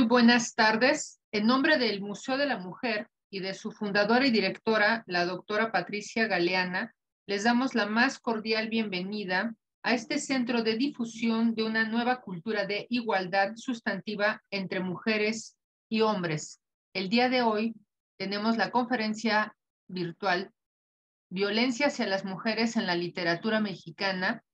buenas tardes. En nombre del Museo de la Mujer y de su fundadora y directora, la doctora Patricia Galeana, les damos la más cordial bienvenida a este centro de difusión de una nueva cultura de igualdad sustantiva entre mujeres y hombres. El día de hoy tenemos la conferencia virtual Violencia hacia las mujeres en la literatura mexicana,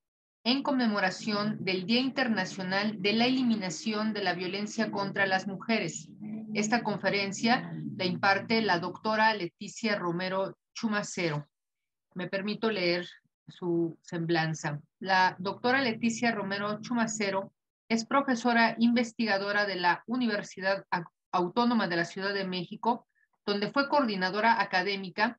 en conmemoración del Día Internacional de la Eliminación de la Violencia contra las Mujeres. Esta conferencia la imparte la doctora Leticia Romero Chumacero. Me permito leer su semblanza. La doctora Leticia Romero Chumacero es profesora investigadora de la Universidad Autónoma de la Ciudad de México, donde fue coordinadora académica.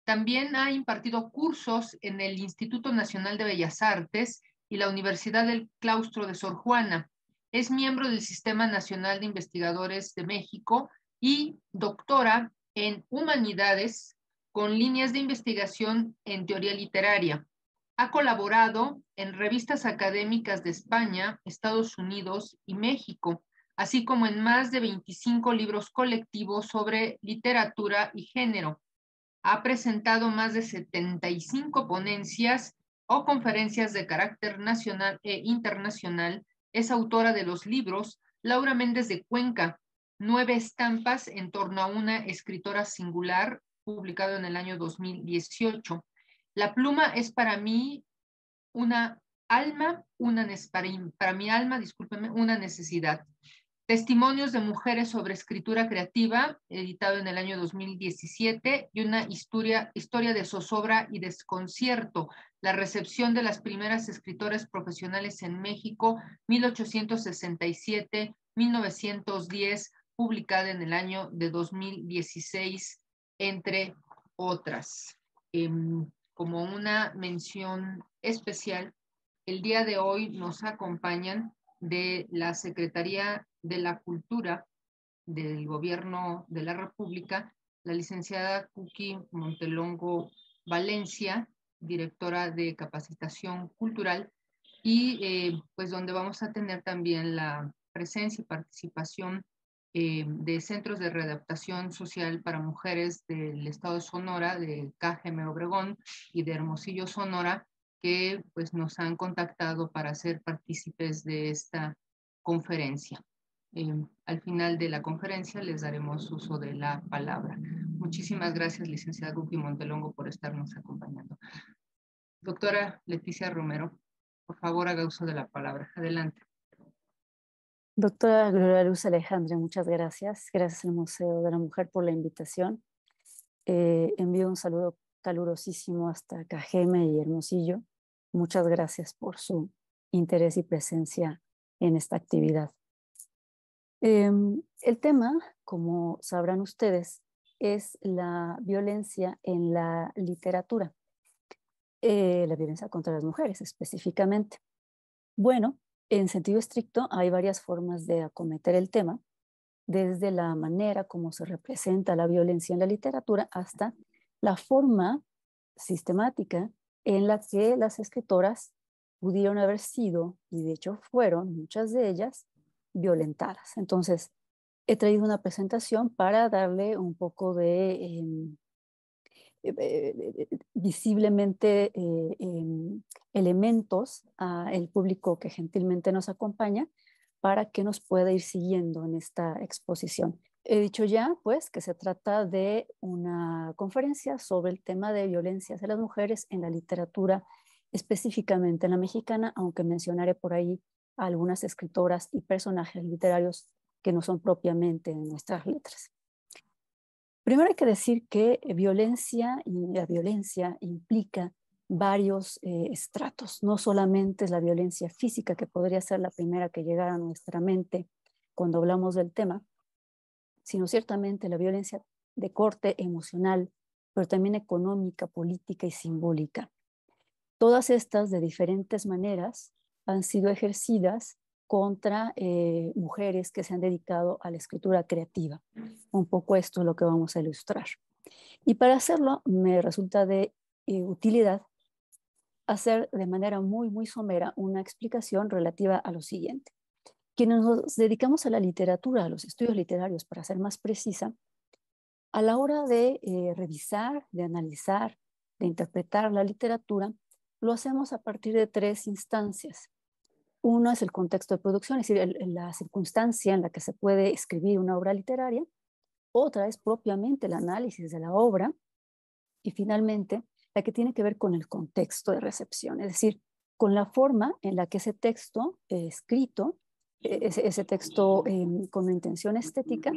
También ha impartido cursos en el Instituto Nacional de Bellas Artes y la Universidad del Claustro de Sor Juana. Es miembro del Sistema Nacional de Investigadores de México y doctora en Humanidades con líneas de investigación en teoría literaria. Ha colaborado en revistas académicas de España, Estados Unidos y México, así como en más de 25 libros colectivos sobre literatura y género. Ha presentado más de 75 ponencias o conferencias de carácter nacional e internacional. Es autora de los libros Laura Méndez de Cuenca, 9 estampas en torno a una escritora singular, publicado en el año 2018. La pluma es para mí una alma, para mi alma, discúlpeme, una necesidad. Testimonios de mujeres sobre escritura creativa, editado en el año 2017, y una historia de zozobra y desconcierto, la recepción de las primeras escritoras profesionales en México, 1867-1910, publicada en el año de 2016, entre otras. Como una mención especial, el día de hoy nos acompañan de la Secretaría de la Cultura del Gobierno de la República, la licenciada Cookie Montelongo Valencia, directora de Capacitación Cultural, y pues donde vamos a tener también la presencia y participación de centros de readaptación social para mujeres del estado de Sonora, de KGM Obregón y de Hermosillo, Sonora, que pues nos han contactado para ser partícipes de esta conferencia. Al final de la conferencia les daremos uso de la palabra. Muchísimas gracias, licenciada Cookie Montelongo, por estarnos acompañando. Doctora Leticia Romero, por favor, haga uso de la palabra. Adelante. Doctora Gloria Luz Alejandra, muchas gracias. Gracias al Museo de la Mujer por la invitación. Envío un saludo calurosísimo hasta Cajeme y Hermosillo. Muchas gracias por su interés y presencia en esta actividad. El tema, como sabrán ustedes, es la violencia en la literatura. La violencia contra las mujeres específicamente. Bueno, en sentido estricto hay varias formas de acometer el tema, desde la manera como se representa la violencia en la literatura hasta la forma sistemática en la que las escritoras pudieron haber sido, y de hecho fueron muchas de ellas, violentadas. Entonces, he traído una presentación para darle un poco de visiblemente elementos al público que gentilmente nos acompaña para que nos pueda ir siguiendo en esta exposición. He dicho ya, pues, que se trata de una conferencia sobre el tema de violencia hacia las mujeres en la literatura, específicamente en la mexicana, aunque mencionaré por ahí a algunas escritoras y personajes literarios que no son propiamente en nuestras letras. Primero hay que decir que la violencia implica varios estratos. No solamente es la violencia física, que podría ser la primera que llegara a nuestra mente cuando hablamos del tema, sino ciertamente la violencia de corte emocional, pero también económica, política y simbólica. Todas estas, de diferentes maneras, han sido ejercidas contra mujeres que se han dedicado a la escritura creativa. Un poco esto es lo que vamos a ilustrar. Y para hacerlo me resulta de utilidad hacer de manera muy, muy somera una explicación relativa a lo siguiente. quienes nos dedicamos a la literatura, a los estudios literarios, para ser más precisa, a la hora de revisar, de analizar, de interpretar la literatura, lo hacemos a partir de tres instancias. Uno es el contexto de producción, es decir, la circunstancia en la que se puede escribir una obra literaria. Otra es propiamente el análisis de la obra. Y finalmente, la que tiene que ver con el contexto de recepción, es decir, con la forma en la que ese texto escrito, ese texto con una intención estética,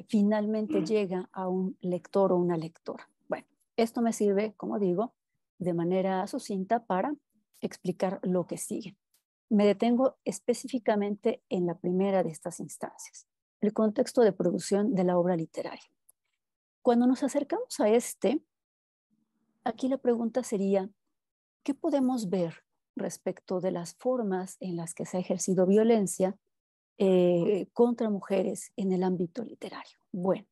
finalmente llega a un lector o una lectora. Bueno, esto me sirve, como digo, de manera sucinta para explicar lo que sigue. Me detengo específicamente en la primera de estas instancias, el contexto de producción de la obra literaria. Cuando nos acercamos a aquí la pregunta sería, ¿qué podemos ver respecto de las formas en las que se ha ejercido violencia contra mujeres en el ámbito literario? Bueno,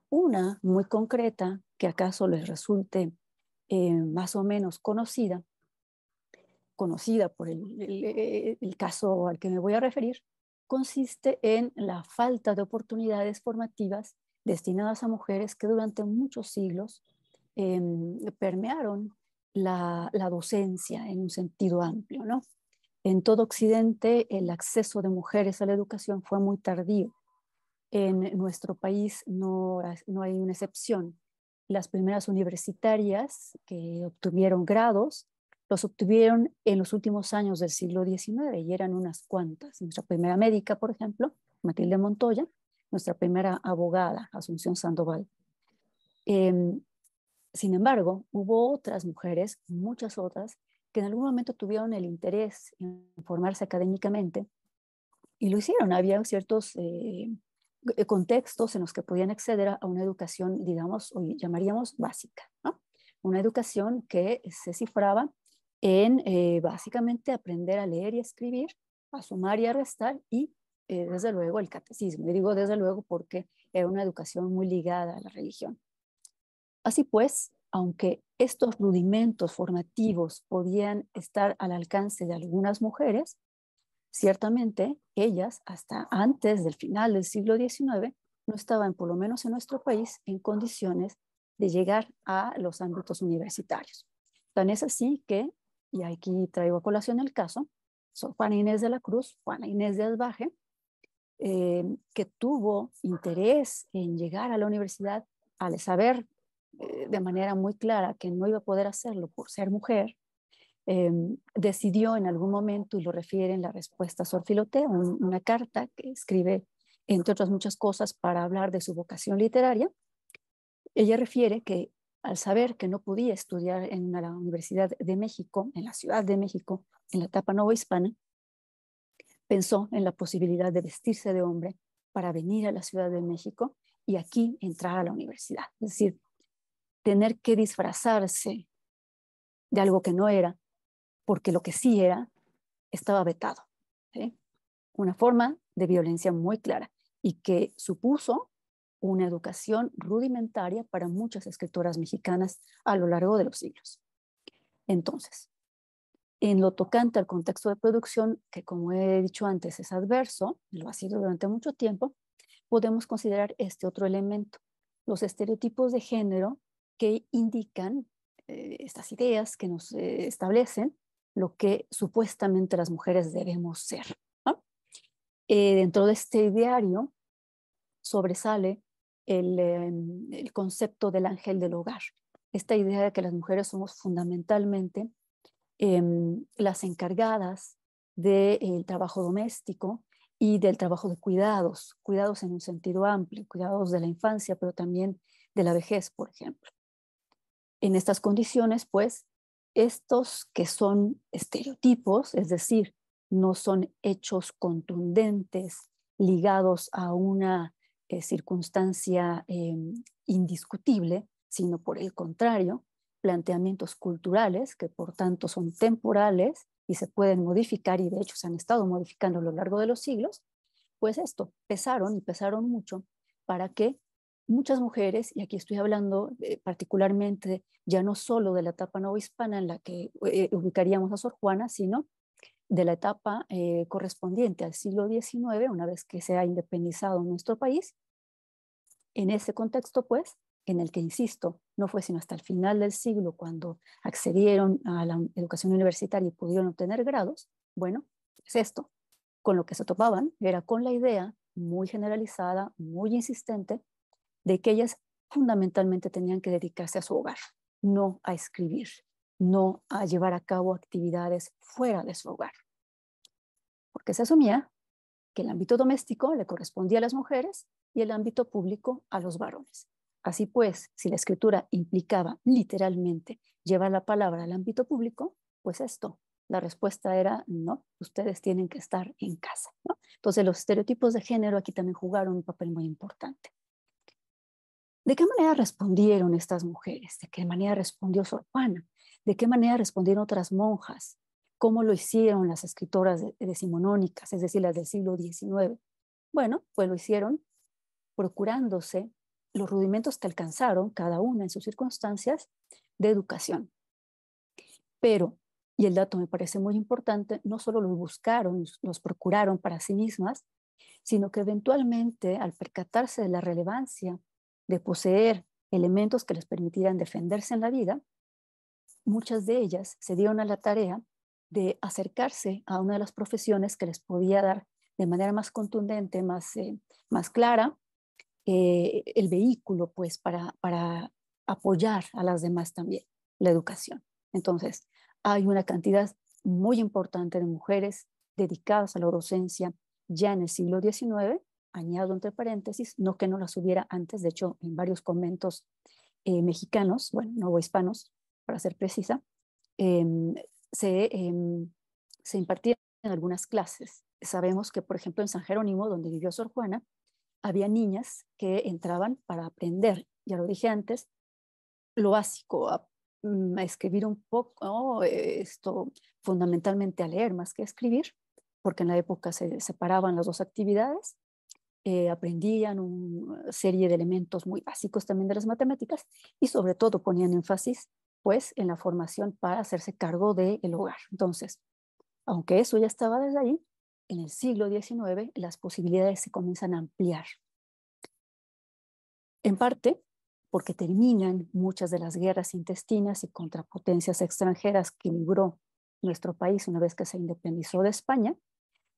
una muy concreta, que acaso les resulte más o menos conocida por el caso al que me voy a referir, consiste en la falta de oportunidades formativas destinadas a mujeres que durante muchos siglos permearon la docencia en un sentido amplio, ¿no? En todo Occidente el acceso de mujeres a la educación fue muy tardío. En nuestro país no hay una excepción. Las primeras universitarias que obtuvieron grados los obtuvieron en los últimos años del siglo XIX y eran unas cuantas. Nuestra primera médica, por ejemplo, Matilde Montoya, nuestra primera abogada, Asunción Sandoval. Sin embargo, hubo otras mujeres, muchas otras, que en algún momento tuvieron el interés en formarse académicamente y lo hicieron. Había ciertos contextos en los que podían acceder a una educación, digamos, hoy llamaríamos básica, ¿no? Una educación que se cifraba en básicamente aprender a leer y escribir, a sumar y a restar y desde luego el catecismo. Y digo desde luego porque era una educación muy ligada a la religión. Así pues, aunque estos rudimentos formativos podían estar al alcance de algunas mujeres, ciertamente ellas, hasta antes del final del siglo XIX, no estaban, por lo menos en nuestro país, en condiciones de llegar a los ámbitos universitarios. Tan es así que, y aquí traigo a colación el caso, Sor Juana Inés de la Cruz, Juana Inés de Asbaje, que tuvo interés en llegar a la universidad al saber de manera muy clara que no iba a poder hacerlo por ser mujer, decidió en algún momento, y lo refiere en la respuesta a Sor Filotea, una carta que escribe, entre otras muchas cosas, para hablar de su vocación literaria. Ella refiere que al saber que no podía estudiar en la Universidad de México, en la Ciudad de México, en la etapa novohispana, pensó en la posibilidad de vestirse de hombre para venir a la Ciudad de México y aquí entrar a la universidad. Es decir, tener que disfrazarse de algo que no era, porque lo que sí era estaba vetado. ¿Sí? Una forma de violencia muy clara y que supuso una educación rudimentaria para muchas escritoras mexicanas a lo largo de los siglos. Entonces, en lo tocante al contexto de producción, que como he dicho antes es adverso, lo ha sido durante mucho tiempo, podemos considerar este otro elemento, los estereotipos de género que indican estas ideas que nos establecen lo que supuestamente las mujeres debemos ser, ¿no? Dentro de este ideario sobresale el concepto del ángel del hogar, esta idea de que las mujeres somos fundamentalmente las encargadas del trabajo doméstico y del trabajo de cuidados, cuidados en un sentido amplio, cuidados de la infancia, pero también de la vejez, por ejemplo. En estas condiciones, pues, estos que son estereotipos, es decir, no son hechos contundentes ligados a una circunstancia indiscutible, sino por el contrario, planteamientos culturales que por tanto son temporales y se pueden modificar y de hecho se han estado modificando a lo largo de los siglos, pues esto pesaron y pesaron mucho para que muchas mujeres, y aquí estoy hablando particularmente ya no solo de la etapa novohispana en la que ubicaríamos a Sor Juana, sino de la etapa correspondiente al siglo XIX, una vez que se ha independizado nuestro país. En ese contexto, pues, en el que, insisto, no fue sino hasta el final del siglo cuando accedieron a la educación universitaria y pudieron obtener grados, bueno, es esto. Con lo que se topaban era con la idea muy generalizada, muy insistente, de que ellas fundamentalmente tenían que dedicarse a su hogar, no a escribir, no a llevar a cabo actividades fuera de su hogar. Porque se asumía que el ámbito doméstico le correspondía a las mujeres y el ámbito público a los varones. Así pues, si la escritura implicaba literalmente llevar la palabra al ámbito público, pues esto, la respuesta era no, ustedes tienen que estar en casa, ¿no? Entonces los estereotipos de género aquí también jugaron un papel muy importante. ¿De qué manera respondieron estas mujeres? ¿De qué manera respondió Sor Juana? ¿De qué manera respondieron otras monjas? ¿Cómo lo hicieron las escritoras decimonónicas, es decir, las del siglo XIX? Bueno, pues lo hicieron procurándose los rudimentos que alcanzaron cada una en sus circunstancias de educación. Pero, y el dato me parece muy importante, no solo los buscaron, los procuraron para sí mismas, sino que eventualmente, al percatarse de la relevancia de poseer elementos que les permitieran defenderse en la vida, muchas de ellas se dieron a la tarea de acercarse a una de las profesiones que les podía dar de manera más contundente, más clara, el vehículo pues para apoyar a las demás también, la educación. Entonces, hay una cantidad muy importante de mujeres dedicadas a la docencia ya en el siglo XIX, añado entre paréntesis, no que no las hubiera antes, de hecho, en varios conventos mexicanos, bueno, novohispanos, para ser precisa, eh, se, eh, se impartían algunas clases. Sabemos que, por ejemplo, en San Jerónimo, donde vivió Sor Juana, había niñas que entraban para aprender, ya lo dije antes, lo básico, a escribir un poco, esto fundamentalmente a leer más que a escribir, porque en la época se separaban las dos actividades, aprendían una serie de elementos muy básicos también de las matemáticas y sobre todo ponían énfasis pues en la formación para hacerse cargo del hogar. Entonces, aunque eso ya estaba desde ahí, en el siglo XIX las posibilidades se comienzan a ampliar. En parte porque terminan muchas de las guerras intestinas y contra potencias extranjeras que libró nuestro país una vez que se independizó de España,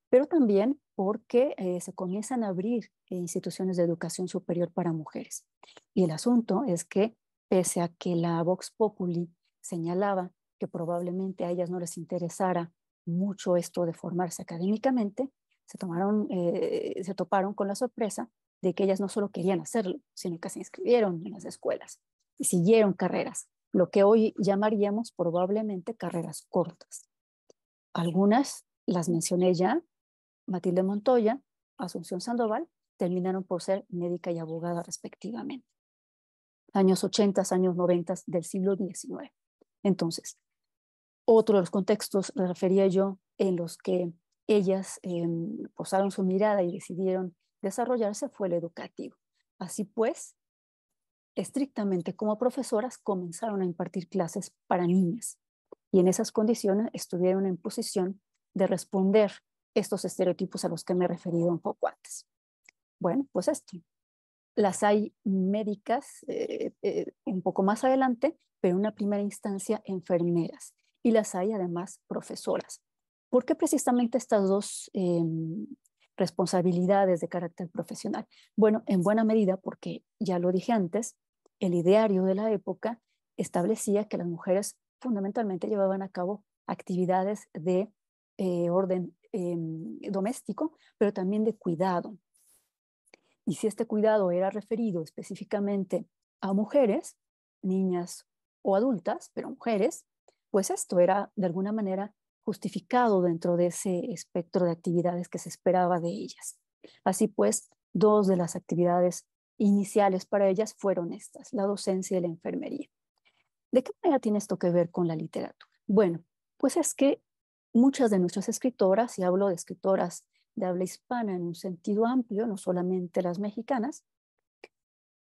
pero también porque se comienzan a abrir instituciones de educación superior para mujeres. Y el asunto es que, pese a que la Vox Populi señalaba que probablemente a ellas no les interesara mucho esto de formarse académicamente, se toparon con la sorpresa de que ellas no solo querían hacerlo, sino que se inscribieron en las escuelas y siguieron carreras, lo que hoy llamaríamos probablemente carreras cortas. Algunas las mencioné ya, Matilde Montoya, Asunción Sandoval, terminaron por ser médica y abogada respectivamente. Años 80, años 90 del siglo XIX. Entonces, otro de los contextos, refería yo, en los que ellas posaron su mirada y decidieron desarrollarse fue el educativo. Así pues, estrictamente como profesoras comenzaron a impartir clases para niñas y en esas condiciones estuvieron en posición de responder estos estereotipos a los que me he referido un poco antes. Bueno, pues esto. Las hay médicas un poco más adelante, pero en una primera instancia enfermeras y las hay además profesoras. ¿Por qué precisamente estas dos responsabilidades de carácter profesional? Bueno, en buena medida porque, ya lo dije antes, el ideario de la época establecía que las mujeres fundamentalmente llevaban a cabo actividades de orden doméstico, pero también de cuidado. Y si este cuidado era referido específicamente a mujeres, niñas o adultas, pero mujeres, pues esto era de alguna manera justificado dentro de ese espectro de actividades que se esperaba de ellas. Así pues, dos de las actividades iniciales para ellas fueron estas, la docencia y la enfermería. ¿De qué manera tiene esto que ver con la literatura? Bueno, pues es que muchas de nuestras escritoras, y hablo de escritoras de habla hispana en un sentido amplio, no solamente las mexicanas,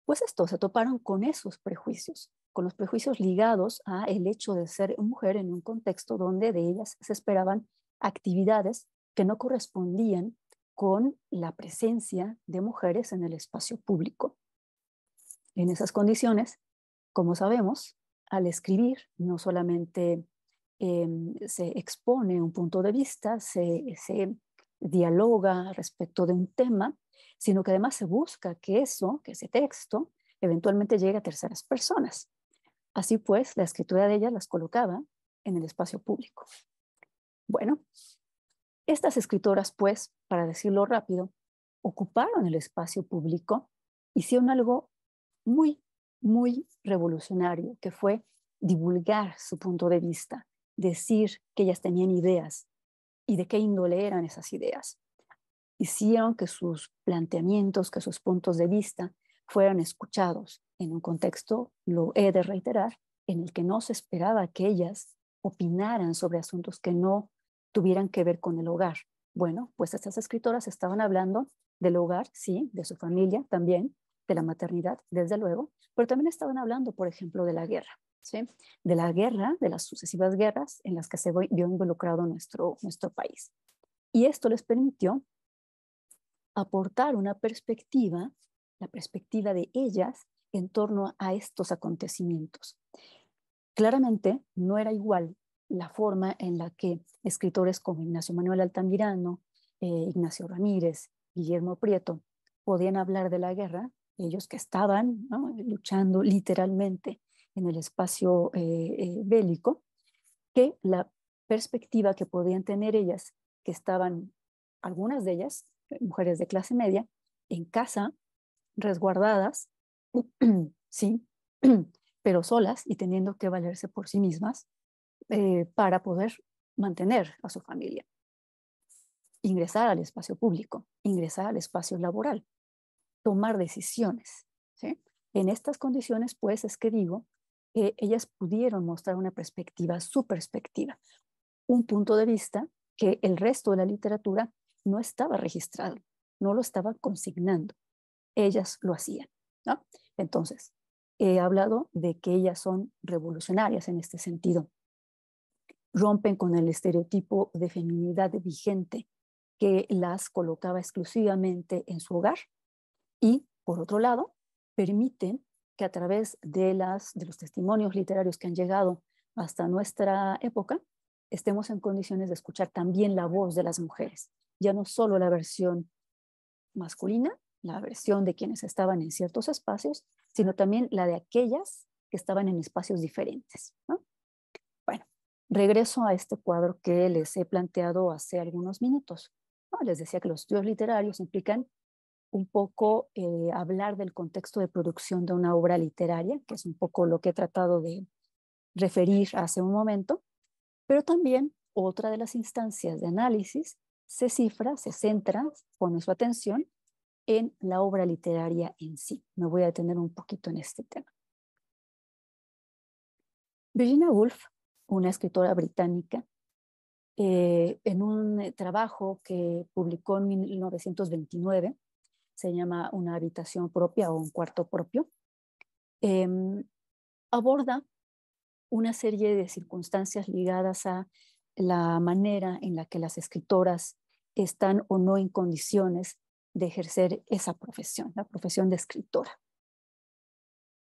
pues esto, se toparon con esos prejuicios, con los prejuicios ligados a el hecho de ser mujer en un contexto donde de ellas se esperaban actividades que no correspondían con la presencia de mujeres en el espacio público. En esas condiciones, como sabemos, al escribir no solamente se expone un punto de vista, se dialoga respecto de un tema, sino que además se busca que ese texto, eventualmente llegue a terceras personas. Así pues, la escritura de ellas las colocaba en el espacio público. Bueno, estas escritoras, pues, para decirlo rápido, ocuparon el espacio público, hicieron algo muy, muy revolucionario, que fue divulgar su punto de vista, decir que ellas tenían ideas y de qué índole eran esas ideas. Hicieron que sus planteamientos, que sus puntos de vista fueran escuchados en un contexto, lo he de reiterar, en el que no se esperaba que ellas opinaran sobre asuntos que no tuvieran que ver con el hogar. Bueno, pues estas escritoras estaban hablando del hogar, sí, de su familia también, de la maternidad, desde luego, pero también estaban hablando, por ejemplo, de la guerra, ¿sí? De la guerra, de las sucesivas guerras en las que se vio involucrado nuestro país. Y esto les permitió aportar una perspectiva, la perspectiva de ellas en torno a estos acontecimientos. Claramente no era igual la forma en la que escritores como Ignacio Manuel Altamirano, Ignacio Ramírez, Guillermo Prieto podían hablar de la guerra, ellos que estaban, ¿no?, luchando literalmente en el espacio bélico, que la perspectiva que podían tener ellas, que estaban, algunas de ellas, mujeres de clase media, en casa, resguardadas, sí, pero solas y teniendo que valerse por sí mismas para poder mantener a su familia. Ingresar al espacio público, ingresar al espacio laboral, tomar decisiones, ¿sí? En estas condiciones, pues, es que digo, ellas pudieron mostrar una perspectiva, su perspectiva, un punto de vista que el resto de la literatura no estaba registrado, no lo estaba consignando. Ellas lo hacían, ¿no? Entonces, he hablado de que ellas son revolucionarias en este sentido. Rompen con el estereotipo de feminidad vigente que las colocaba exclusivamente en su hogar y, por otro lado, permiten que a través de los testimonios literarios que han llegado hasta nuestra época, estemos en condiciones de escuchar también la voz de las mujeres, ya no solo la versión masculina, la versión de quienes estaban en ciertos espacios, sino también la de aquellas que estaban en espacios diferentes, ¿no? Bueno, regreso a este cuadro que les he planteado hace algunos minutos, ¿no? Les decía que los estudios literarios implican un poco hablar del contexto de producción de una obra literaria, que es un poco lo que he tratado de referir hace un momento, pero también otra de las instancias de análisis se cifra, se centra, pone su atención en la obra literaria en sí. Me voy a detener un poquito en este tema. Virginia Woolf, una escritora británica, en un trabajo que publicó en 1929, se llama Una habitación propia o un cuarto propio, aborda una serie de circunstancias ligadas a la manera en la que las escritoras están o no en condiciones de ejercer esa profesión, la profesión de escritora.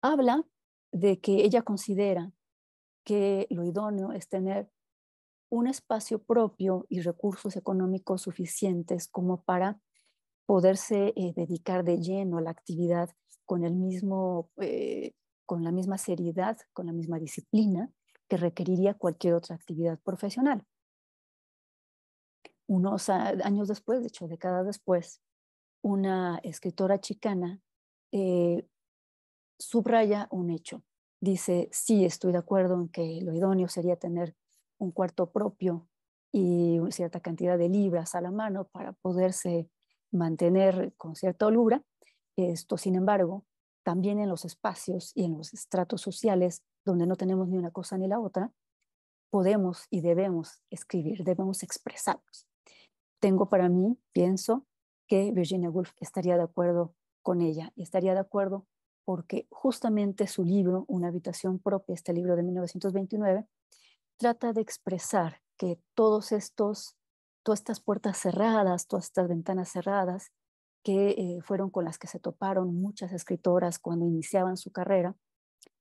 Habla de que ella considera que lo idóneo es tener un espacio propio y recursos económicos suficientes como para poderse dedicar de lleno a la actividad con con la misma seriedad, con la misma disciplina que requeriría cualquier otra actividad profesional. Unos años después, de hecho décadas después, una escritora chicana subraya un hecho. Dice, sí, estoy de acuerdo en que lo idóneo sería tener un cuarto propio y cierta cantidad de libras a la mano para poderse mantener con cierta holgura. Esto, sin embargo, también en los espacios y en los estratos sociales donde no tenemos ni una cosa ni la otra, podemos y debemos escribir, debemos expresarnos. Tengo para mí, pienso, que Virginia Woolf estaría de acuerdo con ella y estaría de acuerdo porque justamente su libro, Una habitación propia, este libro de 1929, trata de expresar que todos estos todas estas puertas cerradas, todas estas ventanas cerradas que fueron con las que se toparon muchas escritoras cuando iniciaban su carrera.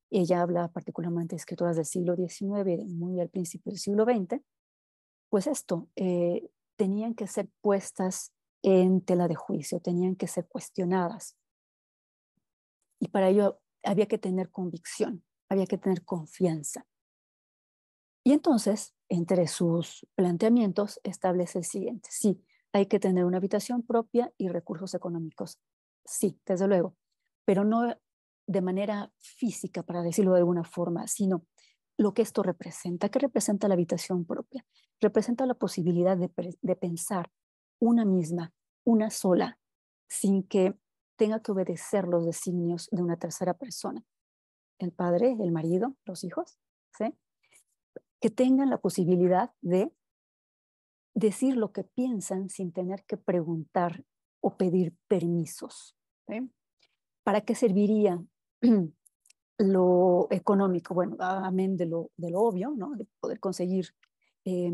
Ella habla particularmente de escritoras del siglo XIX, muy al principio del siglo XX. Pues esto, tenían que ser puestas en tela de juicio, tenían que ser cuestionadas. Y para ello había que tener convicción, había que tener confianza. Y entonces, entre sus planteamientos, establece el siguiente. Sí, hay que tener una habitación propia y recursos económicos. Sí, desde luego, pero no de manera física, para decirlo de alguna forma, sino lo que esto representa. ¿Qué representa la habitación propia? Representa la posibilidad de pensar una misma, una sola, sin que tenga que obedecer los designios de una tercera persona. El padre, el marido, los hijos, ¿sí? Que tengan la posibilidad de decir lo que piensan sin tener que preguntar o pedir permisos. ¿Sí? ¿Para qué serviría lo económico? Bueno, amén de lo obvio, ¿no? De poder conseguir eh,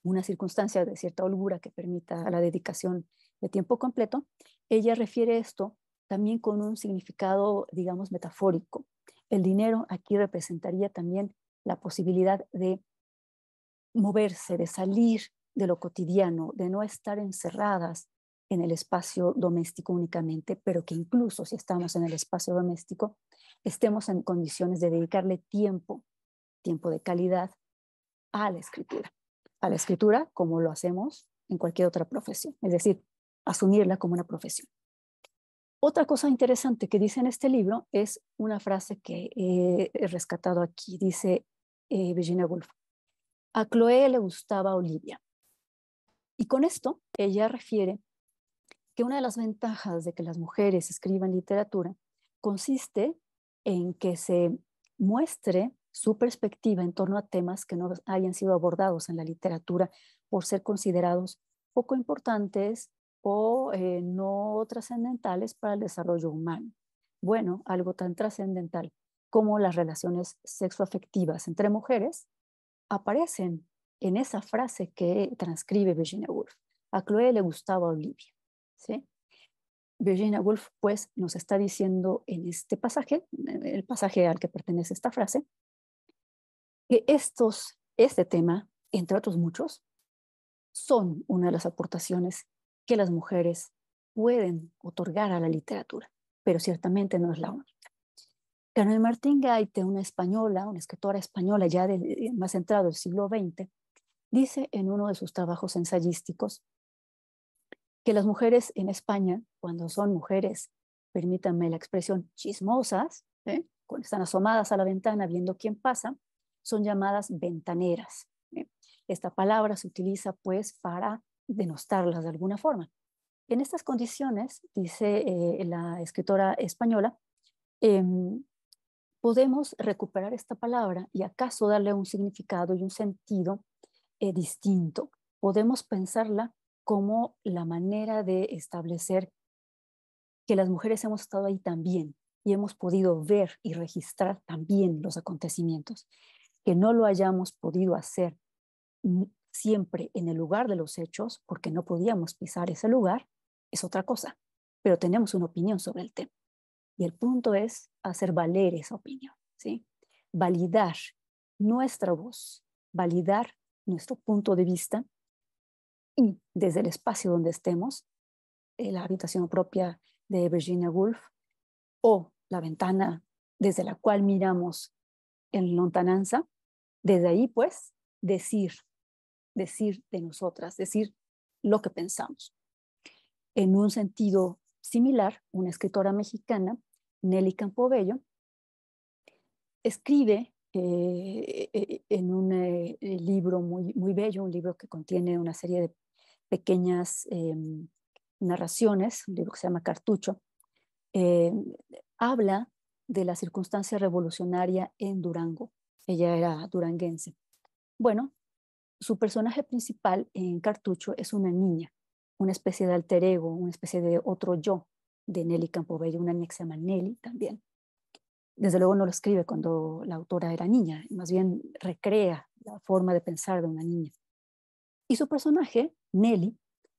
una circunstancia de cierta holgura que permita la dedicación de tiempo completo. Ella refiere esto también con un significado, digamos, metafórico. El dinero aquí representaría también la posibilidad de moverse, de salir de lo cotidiano, de no estar encerradas en el espacio doméstico únicamente, pero que incluso si estamos en el espacio doméstico, estemos en condiciones de dedicarle tiempo, tiempo de calidad a la escritura como lo hacemos en cualquier otra profesión, es decir, asumirla como una profesión. Otra cosa interesante que dice en este libro es una frase que he rescatado aquí, dice Virginia Woolf. A Chloé le gustaba Olivia. Y con esto ella refiere que una de las ventajas de que las mujeres escriban literatura consiste en que se muestre su perspectiva en torno a temas que no hayan sido abordados en la literatura por ser considerados poco importantes o no trascendentales para el desarrollo humano. Bueno, algo tan trascendental como las relaciones sexoafectivas entre mujeres aparecen en esa frase que transcribe Virginia Woolf. A Chloé le gustaba Olivia. ¿Sí? Virginia Woolf pues nos está diciendo en este pasaje, el pasaje al que pertenece esta frase, que este tema, entre otros muchos, son una de las aportaciones que las mujeres pueden otorgar a la literatura, pero ciertamente no es la única. Carmen Martín Gaite, una española, una escritora española ya más entrado del siglo XX, dice en uno de sus trabajos ensayísticos que las mujeres en España, cuando son mujeres, permítanme la expresión, chismosas, cuando están asomadas a la ventana viendo quién pasa, son llamadas ventaneras. Esta palabra se utiliza pues para denostarlas de alguna forma. En estas condiciones, dice la escritora española, podemos recuperar esta palabra y acaso darle un significado y un sentido distinto. Podemos pensarla como la manera de establecer que las mujeres hemos estado ahí también y hemos podido ver y registrar también los acontecimientos. Que no lo hayamos podido hacer siempre en el lugar de los hechos, porque no podíamos pisar ese lugar, es otra cosa, pero tenemos una opinión sobre el tema. Y el punto es hacer valer esa opinión, ¿sí? Validar nuestra voz, validar nuestro punto de vista y desde el espacio donde estemos, la habitación propia de Virginia Woolf o la ventana desde la cual miramos en lontananza, desde ahí pues decir de nosotras, decir lo que pensamos. En un sentido similar, una escritora mexicana, Nelly Campobello, escribe en un libro muy bello, un libro que contiene una serie de pequeñas narraciones, un libro que se llama Cartucho, habla de la circunstancia revolucionaria en Durango. Ella era duranguense. Bueno, su personaje principal en Cartucho es una niña, una especie de alter ego, una especie de otro yo de Nelly Campobello, una niña que se llama Nelly también. Desde luego no lo escribe cuando la autora era niña, más bien recrea la forma de pensar de una niña. Y su personaje, Nelly,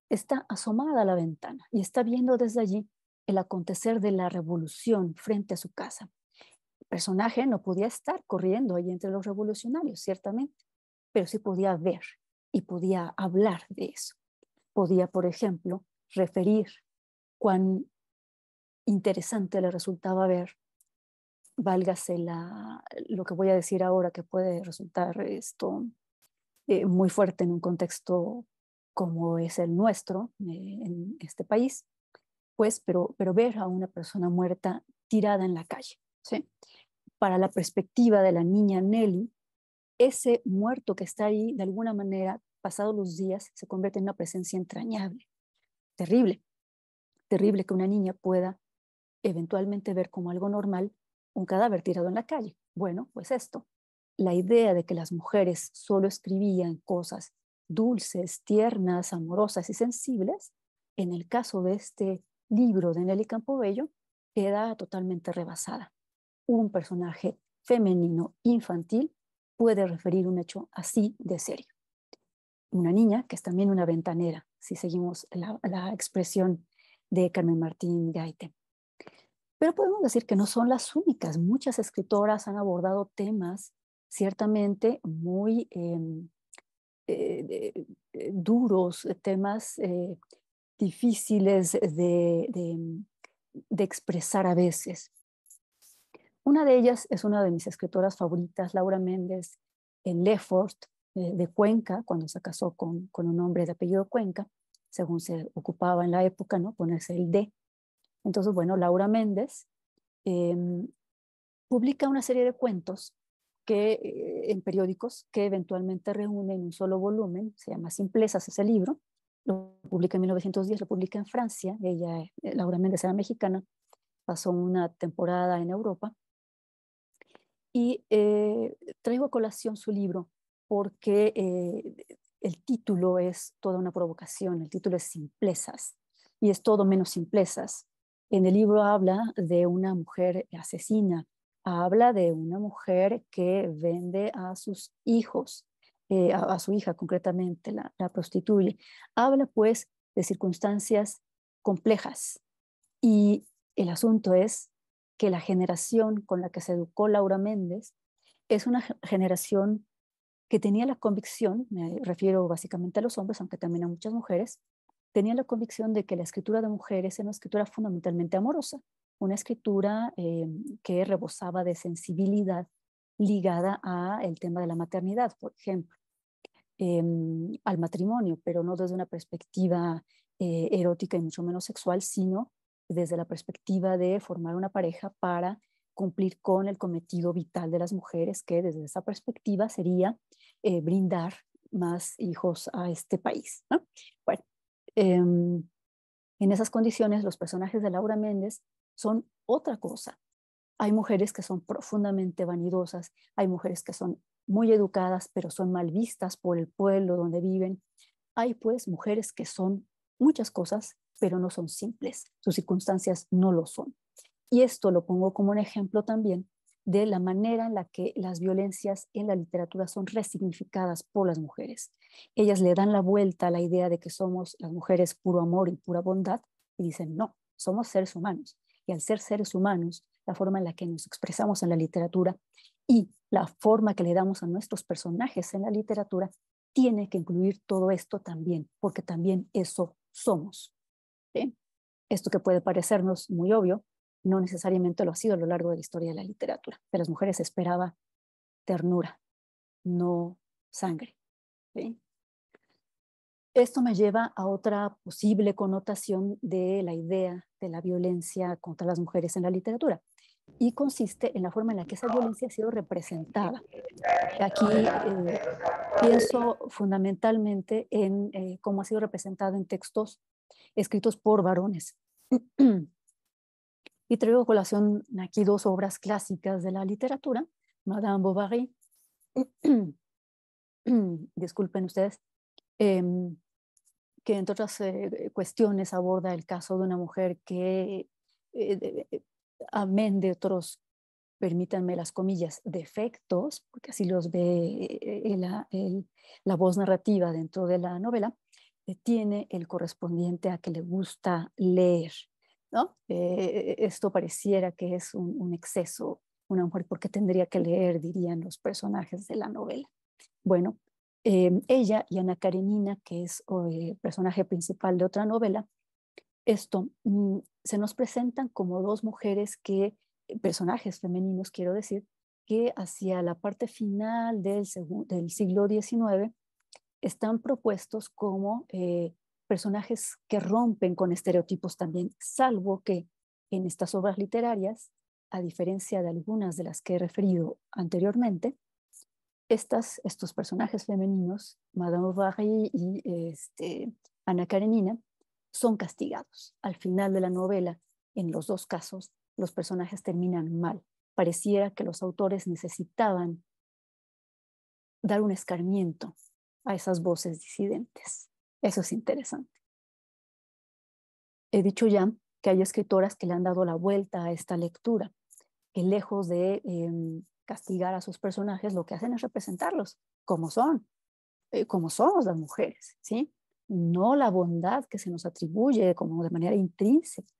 está asomada a la ventana y está viendo desde allí el acontecer de la revolución frente a su casa. El personaje no podía estar corriendo ahí entre los revolucionarios, ciertamente, pero sí podía ver y podía hablar de eso. Podía, por ejemplo, referir cuán interesante le resultaba ver, válgase lo que voy a decir ahora, que puede resultar esto muy fuerte en un contexto como es el nuestro, en este país, pues, pero ver a una persona muerta tirada en la calle, ¿sí? Para la perspectiva de la niña Nelly, ese muerto que está ahí, de alguna manera, pasados los días, se convierte en una presencia entrañable, terrible, terrible que una niña pueda eventualmente ver como algo normal un cadáver tirado en la calle. Bueno, pues esto, la idea de que las mujeres solo escribían cosas dulces, tiernas, amorosas y sensibles, en el caso de este libro de Nelly Campobello, queda totalmente rebasada. Un personaje femenino infantil puede referir un hecho así de serio. Una niña que es también una ventanera, si seguimos la expresión de Carmen Martín Gaite. Pero podemos decir que no son las únicas. Muchas escritoras han abordado temas ciertamente muy duros, temas difíciles de expresar a veces. Una de ellas es una de mis escritoras favoritas, Laura Méndez, en Lefort, de Cuenca, cuando se casó con un hombre de apellido Cuenca, según se ocupaba en la época, ¿no? Ponerse el D. Entonces, bueno, Laura Méndez eh, publica una serie de cuentos en periódicos que eventualmente reúnen un solo volumen, se llama Simplezas ese libro, lo publica en 1910, lo publica en Francia, ella, Laura Méndez era mexicana, pasó una temporada en Europa, y traigo a colación su libro porque el título es toda una provocación, el título es Simplezas, y es todo menos simplezas. En el libro habla de una mujer asesina, habla de una mujer que vende a sus hijos, a su hija concretamente, la prostituye. Habla pues de circunstancias complejas y el asunto es que la generación con la que se educó Laura Méndez es una generación que tenía la convicción, me refiero básicamente a los hombres, aunque también a muchas mujeres, tenía la convicción de que la escritura de mujeres era una escritura fundamentalmente amorosa, una escritura que rebosaba de sensibilidad ligada al tema de la maternidad, por ejemplo, al matrimonio, pero no desde una perspectiva erótica y mucho menos sexual, sino desde la perspectiva de formar una pareja para cumplir con el cometido vital de las mujeres, que desde esa perspectiva sería brindar más hijos a este país, ¿no? Bueno, en esas condiciones los personajes de Laura Méndez son otra cosa. Hay mujeres que son profundamente vanidosas, hay mujeres que son muy educadas, pero son mal vistas por el pueblo donde viven. Hay pues mujeres que son muchas cosas, pero no son simples. Sus circunstancias no lo son. Y esto lo pongo como un ejemplo también de la manera en la que las violencias en la literatura son resignificadas por las mujeres. Ellas le dan la vuelta a la idea de que somos las mujeres puro amor y pura bondad y dicen, no, somos seres humanos. Y al ser seres humanos, la forma en la que nos expresamos en la literatura y la forma que le damos a nuestros personajes en la literatura tiene que incluir todo esto también, porque también eso somos. ¿Sí? Esto que puede parecernos muy obvio, no necesariamente lo ha sido a lo largo de la historia de la literatura. De las mujeres se esperaba ternura, no sangre. ¿Sí? Esto me lleva a otra posible connotación de la idea de la violencia contra las mujeres en la literatura, y consiste en la forma en la que esa violencia ha sido representada. Aquí pienso fundamentalmente en cómo ha sido representado en textos escritos por varones. Y traigo a colación aquí dos obras clásicas de la literatura, Madame Bovary, disculpen ustedes, eh, que entre otras cuestiones aborda el caso de una mujer que, amén de otros permítanme las comillas, defectos, porque así los ve la voz narrativa dentro de la novela, tiene el correspondiente a que le gusta leer, ¿no? Esto pareciera que es un exceso. Una mujer, ¿por qué tendría que leer? Dirían los personajes de la novela. Bueno, ella y Ana Karenina, que es el personaje principal de otra novela, se nos presentan como dos mujeres personajes femeninos, quiero decir, que hacia la parte final del siglo XIX están propuestos como personajes que rompen con estereotipos también, salvo que en estas obras literarias, a diferencia de algunas de las que he referido anteriormente, estos personajes femeninos, Madame Bovary y Ana Karenina, son castigados. Al final de la novela, en los dos casos, los personajes terminan mal. Pareciera que los autores necesitaban dar un escarmiento a esas voces disidentes. Eso es interesante. He dicho ya que hay escritoras que le han dado la vuelta a esta lectura, que lejos de castigar a sus personajes, lo que hacen es representarlos como son, como somos las mujeres, ¿sí? No la bondad que se nos atribuye como de manera intrínseca,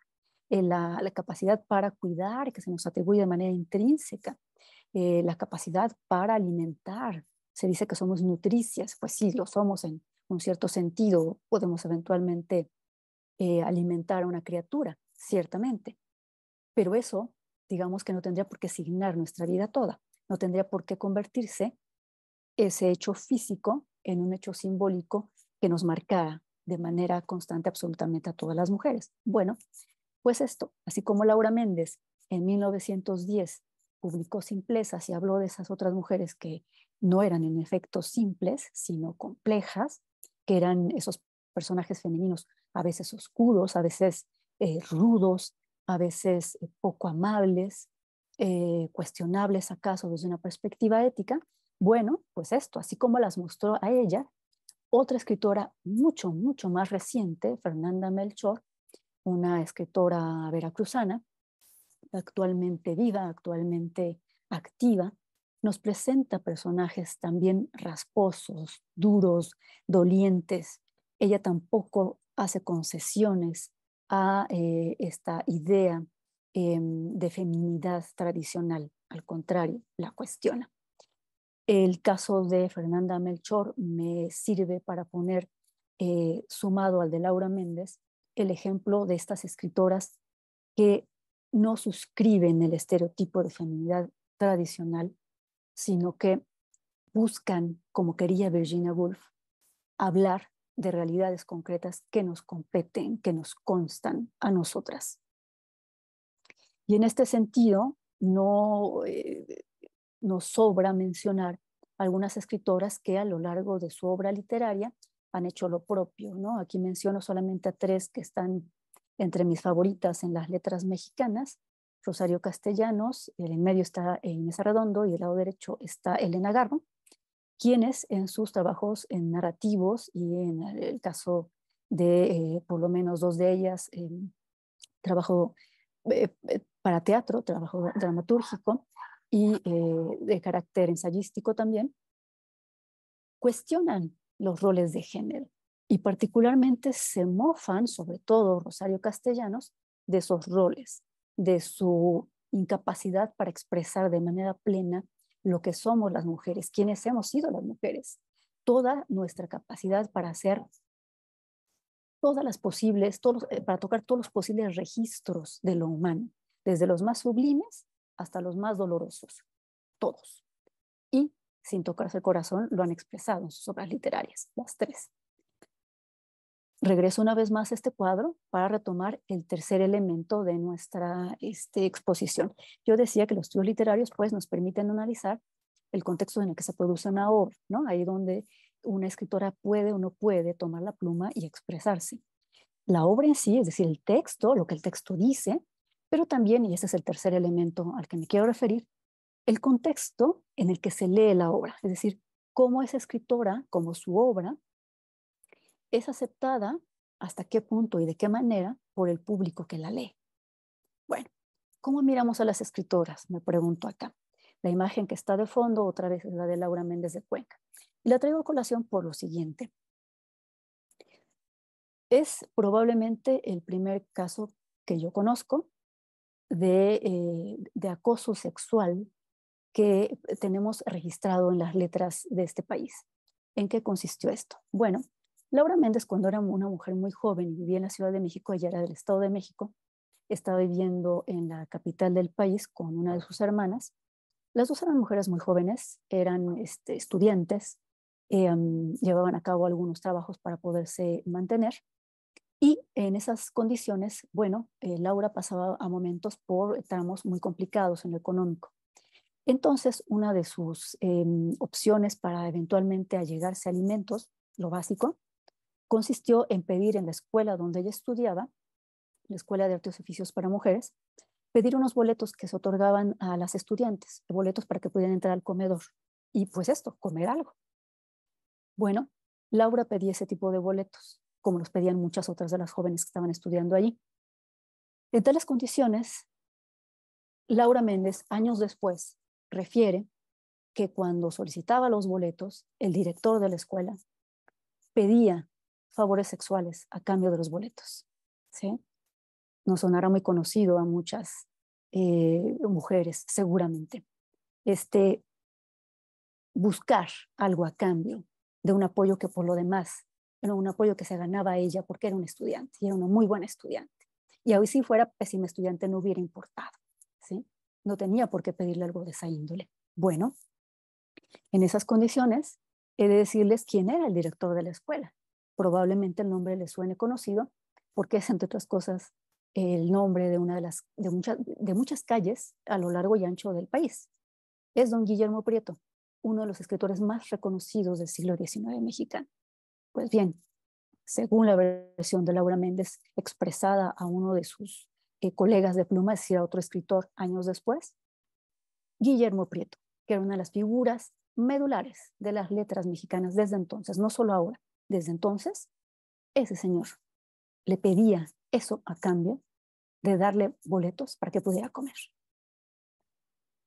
la capacidad para cuidar que se nos atribuye de manera intrínseca, la capacidad para alimentar. Se dice que somos nutricias, pues sí, lo somos en un cierto sentido, podemos eventualmente alimentar a una criatura, ciertamente, pero eso, digamos que no tendría por qué asignar nuestra vida toda, no tendría por qué convertirse ese hecho físico en un hecho simbólico que nos marcara de manera constante absolutamente a todas las mujeres. Bueno, pues esto, así como Laura Méndez en 1910 publicó Simplezas y habló de esas otras mujeres que no eran en efecto simples, sino complejas, que eran esos personajes femeninos a veces oscuros, a veces rudos, a veces poco amables, cuestionables acaso desde una perspectiva ética. Bueno, pues esto, así como las mostró a ella, otra escritora mucho, mucho más reciente, Fernanda Melchor, una escritora veracruzana, actualmente viva, actualmente activa, nos presenta personajes también rasposos, duros, dolientes. Ella tampoco hace concesiones a esta idea de feminidad tradicional, al contrario, la cuestiona. El caso de Fernanda Melchor me sirve para poner, sumado al de Laura Méndez, el ejemplo de estas escritoras que no suscriben el estereotipo de feminidad tradicional, sino que buscan, como quería Virginia Woolf, hablar de realidades concretas que nos competen, que nos constan a nosotras. Y en este sentido, nos sobra mencionar algunas escritoras que a lo largo de su obra literaria han hecho lo propio, ¿no? Aquí menciono solamente a tres que están entre mis favoritas en las letras mexicanas: Rosario Castellanos, en medio está Inés Arredondo y del lado derecho está Elena Garro, quienes en sus trabajos en narrativos y en el caso de por lo menos dos de ellas, trabajo para teatro, trabajo dramatúrgico y de carácter ensayístico también, cuestionan los roles de género y particularmente se mofan, sobre todo Rosario Castellanos, de esos roles, de su incapacidad para expresar de manera plena lo que somos las mujeres, quienes hemos sido las mujeres, toda nuestra capacidad para hacer todas las posibles, para tocar todos los posibles registros de lo humano, desde los más sublimes hasta los más dolorosos, todos. Y sin tocarse el corazón lo han expresado en sus obras literarias, las tres. Regreso una vez más a este cuadro para retomar el tercer elemento de nuestra exposición. Yo decía que los estudios literarios pues, nos permiten analizar el contexto en el que se produce una obra, ¿no? Ahí donde una escritora puede o no puede tomar la pluma y expresarse. La obra en sí, es decir, el texto, lo que el texto dice, pero también, y ese es el tercer elemento al que me quiero referir, el contexto en el que se lee la obra, es decir, cómo esa escritora, cómo su obra es aceptada, hasta qué punto y de qué manera por el público que la lee. Bueno, ¿Cómo miramos a las escritoras? Me pregunto acá. La imagen que está de fondo otra vez es la de Laura Méndez de Cuenca. Y la traigo a colación por lo siguiente. Es probablemente el primer caso que yo conozco de acoso sexual que tenemos registrado en las letras de este país. ¿En qué consistió esto? Bueno, Laura Méndez, cuando era una mujer muy joven y vivía en la Ciudad de México, ella era del Estado de México, estaba viviendo en la capital del país con una de sus hermanas. Las dos eran mujeres muy jóvenes, eran estudiantes, llevaban a cabo algunos trabajos para poderse mantener. Y en esas condiciones, bueno, Laura pasaba a momentos por tramos muy complicados en lo económico. Entonces, una de sus opciones para eventualmente allegarse a alimentos, lo básico, consistió en pedir en la escuela donde ella estudiaba, la Escuela de Artes y Oficios para Mujeres, pedir unos boletos que se otorgaban a las estudiantes, boletos para que pudieran entrar al comedor. Y pues esto, comer algo. Bueno, Laura pedía ese tipo de boletos, como los pedían muchas otras de las jóvenes que estaban estudiando allí. En tales condiciones, Laura Méndez, años después, refiere que cuando solicitaba los boletos, el director de la escuela pedía favores sexuales a cambio de los boletos. ¿Sí? Nos sonará muy conocido a muchas mujeres, seguramente. Buscar algo a cambio de un apoyo que por lo demás, era un apoyo que se ganaba ella porque era una estudiante y era una muy buena estudiante. Y aún si fuera pésima estudiante no hubiera importado. ¿Sí? No tenía por qué pedirle algo de esa índole. Bueno, en esas condiciones, he de decirles quién era el director de la escuela. Probablemente el nombre les suene conocido porque es, entre otras cosas, el nombre de una de muchas calles a lo largo y ancho del país. Es don Guillermo Prieto, uno de los escritores más reconocidos del siglo XIX mexicano. Pues bien, según la versión de Laura Méndez expresada a uno de sus colegas de pluma, es decir, a otro escritor años después, Guillermo Prieto, que era una de las figuras medulares de las letras mexicanas desde entonces, no solo ahora, desde entonces, ese señor le pedía eso a cambio de darle boletos para que pudiera comer.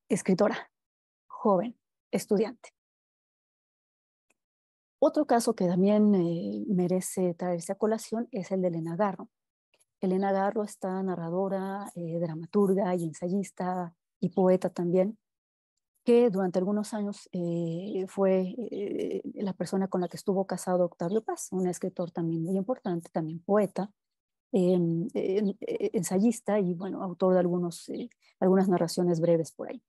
Escritora, joven, estudiante. Otro caso que también merece traerse a colación es el de Elena Garro. Elena Garro está narradora, dramaturga y ensayista y poeta también, que durante algunos años fue la persona con la que estuvo casado Octavio Paz, un escritor también muy importante, también poeta, ensayista y bueno, autor de algunas narraciones breves por ahí.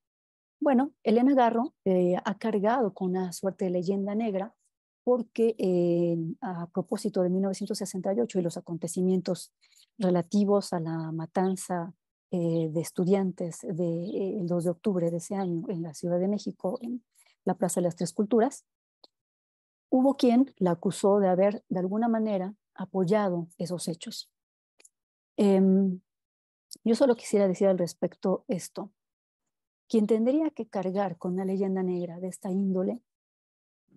Bueno, Elena Garro ha cargado con una suerte de leyenda negra porque a propósito de 1968 y los acontecimientos relativos a la matanza de estudiantes del 2 de octubre de ese año en la Ciudad de México, en la Plaza de las Tres Culturas, hubo quien la acusó de haber de alguna manera apoyado esos hechos. Yo solo quisiera decir al respecto esto. Quien tendría que cargar con una leyenda negra de esta índole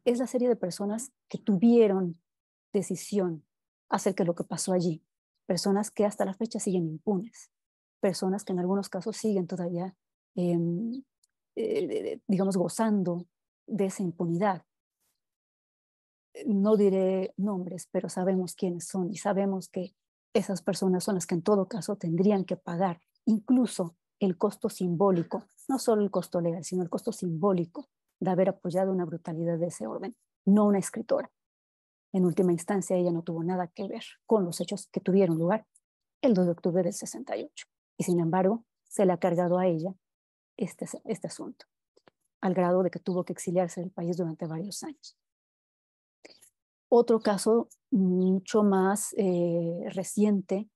es la serie de personas que tuvieron decisión acerca de lo que pasó allí. Personas que hasta la fecha siguen impunes. Personas que en algunos casos siguen todavía, digamos, gozando de esa impunidad. No diré nombres, pero sabemos quiénes son y sabemos que esas personas son las que en todo caso tendrían que pagar incluso el costo simbólico, no solo el costo legal, sino el costo simbólico de haber apoyado una brutalidad de ese orden, no una escritora. En última instancia, ella no tuvo nada que ver con los hechos que tuvieron lugar el 2 de octubre del 68. Y sin embargo, se le ha cargado a ella este asunto, al grado de que tuvo que exiliarse del país durante varios años. Otro caso mucho más reciente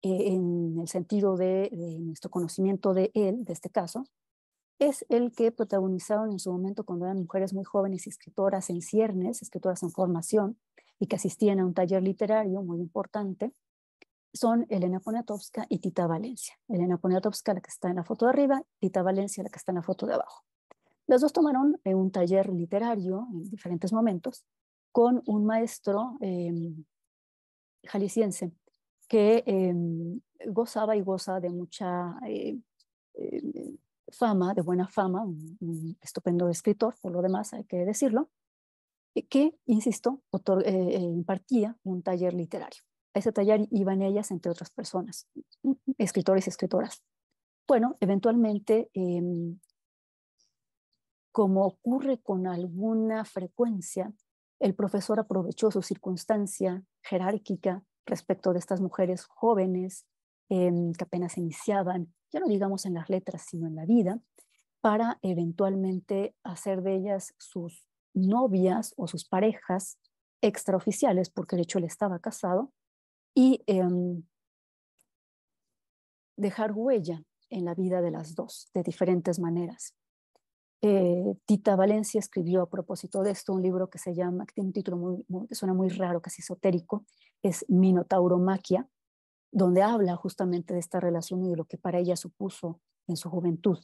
en el sentido de nuestro conocimiento de él, de este caso, es el que protagonizaron en su momento cuando eran mujeres muy jóvenes y escritoras en ciernes, escritoras en formación, y que asistían a un taller literario muy importante, son Elena Poniatowska y Tita Valencia. Elena Poniatowska, la que está en la foto de arriba, Tita Valencia, la que está en la foto de abajo. Las dos tomaron un taller literario en diferentes momentos con un maestro jalisciense que gozaba y goza de mucha fama, de buena fama, un estupendo escritor, por lo demás hay que decirlo, que, insisto, impartía un taller literario. A ese taller iban ellas, entre otras personas, escritores y escritoras. Bueno, eventualmente, como ocurre con alguna frecuencia, el profesor aprovechó su circunstancia jerárquica respecto de estas mujeres jóvenes que apenas iniciaban, ya no digamos en las letras, sino en la vida, para eventualmente hacer de ellas sus novias o sus parejas extraoficiales, porque de hecho él estaba casado, y dejar huella en la vida de las dos de diferentes maneras. Tita Valencia escribió a propósito de esto un libro que se llama, que tiene un título que suena muy raro, casi esotérico, es Minotauromaquia, donde habla justamente de esta relación y de lo que para ella supuso en su juventud.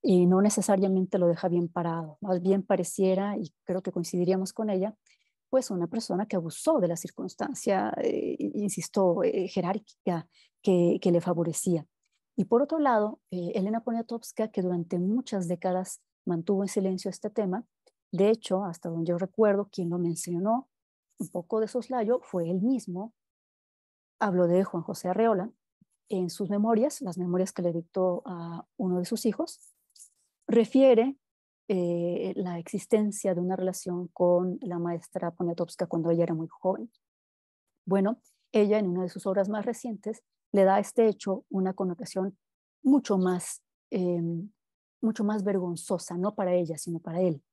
Y no necesariamente lo deja bien parado, más bien pareciera, y creo que coincidiríamos con ella, pues una persona que abusó de la circunstancia, insisto, jerárquica que le favorecía. Y por otro lado, Elena Poniatowska, que durante muchas décadas mantuvo en silencio este tema, de hecho, hasta donde yo recuerdo, quien lo mencionó un poco de soslayo fue él mismo. Habló de Juan José Arreola en sus memorias, las memorias que le dictó a uno de sus hijos, refiere la existencia de una relación con la maestra Poniatowska cuando ella era muy joven. Bueno, ella en una de sus obras más recientes le da a este hecho una connotación mucho más, eh, mucho más vergonzosa, no para ella, sino para él.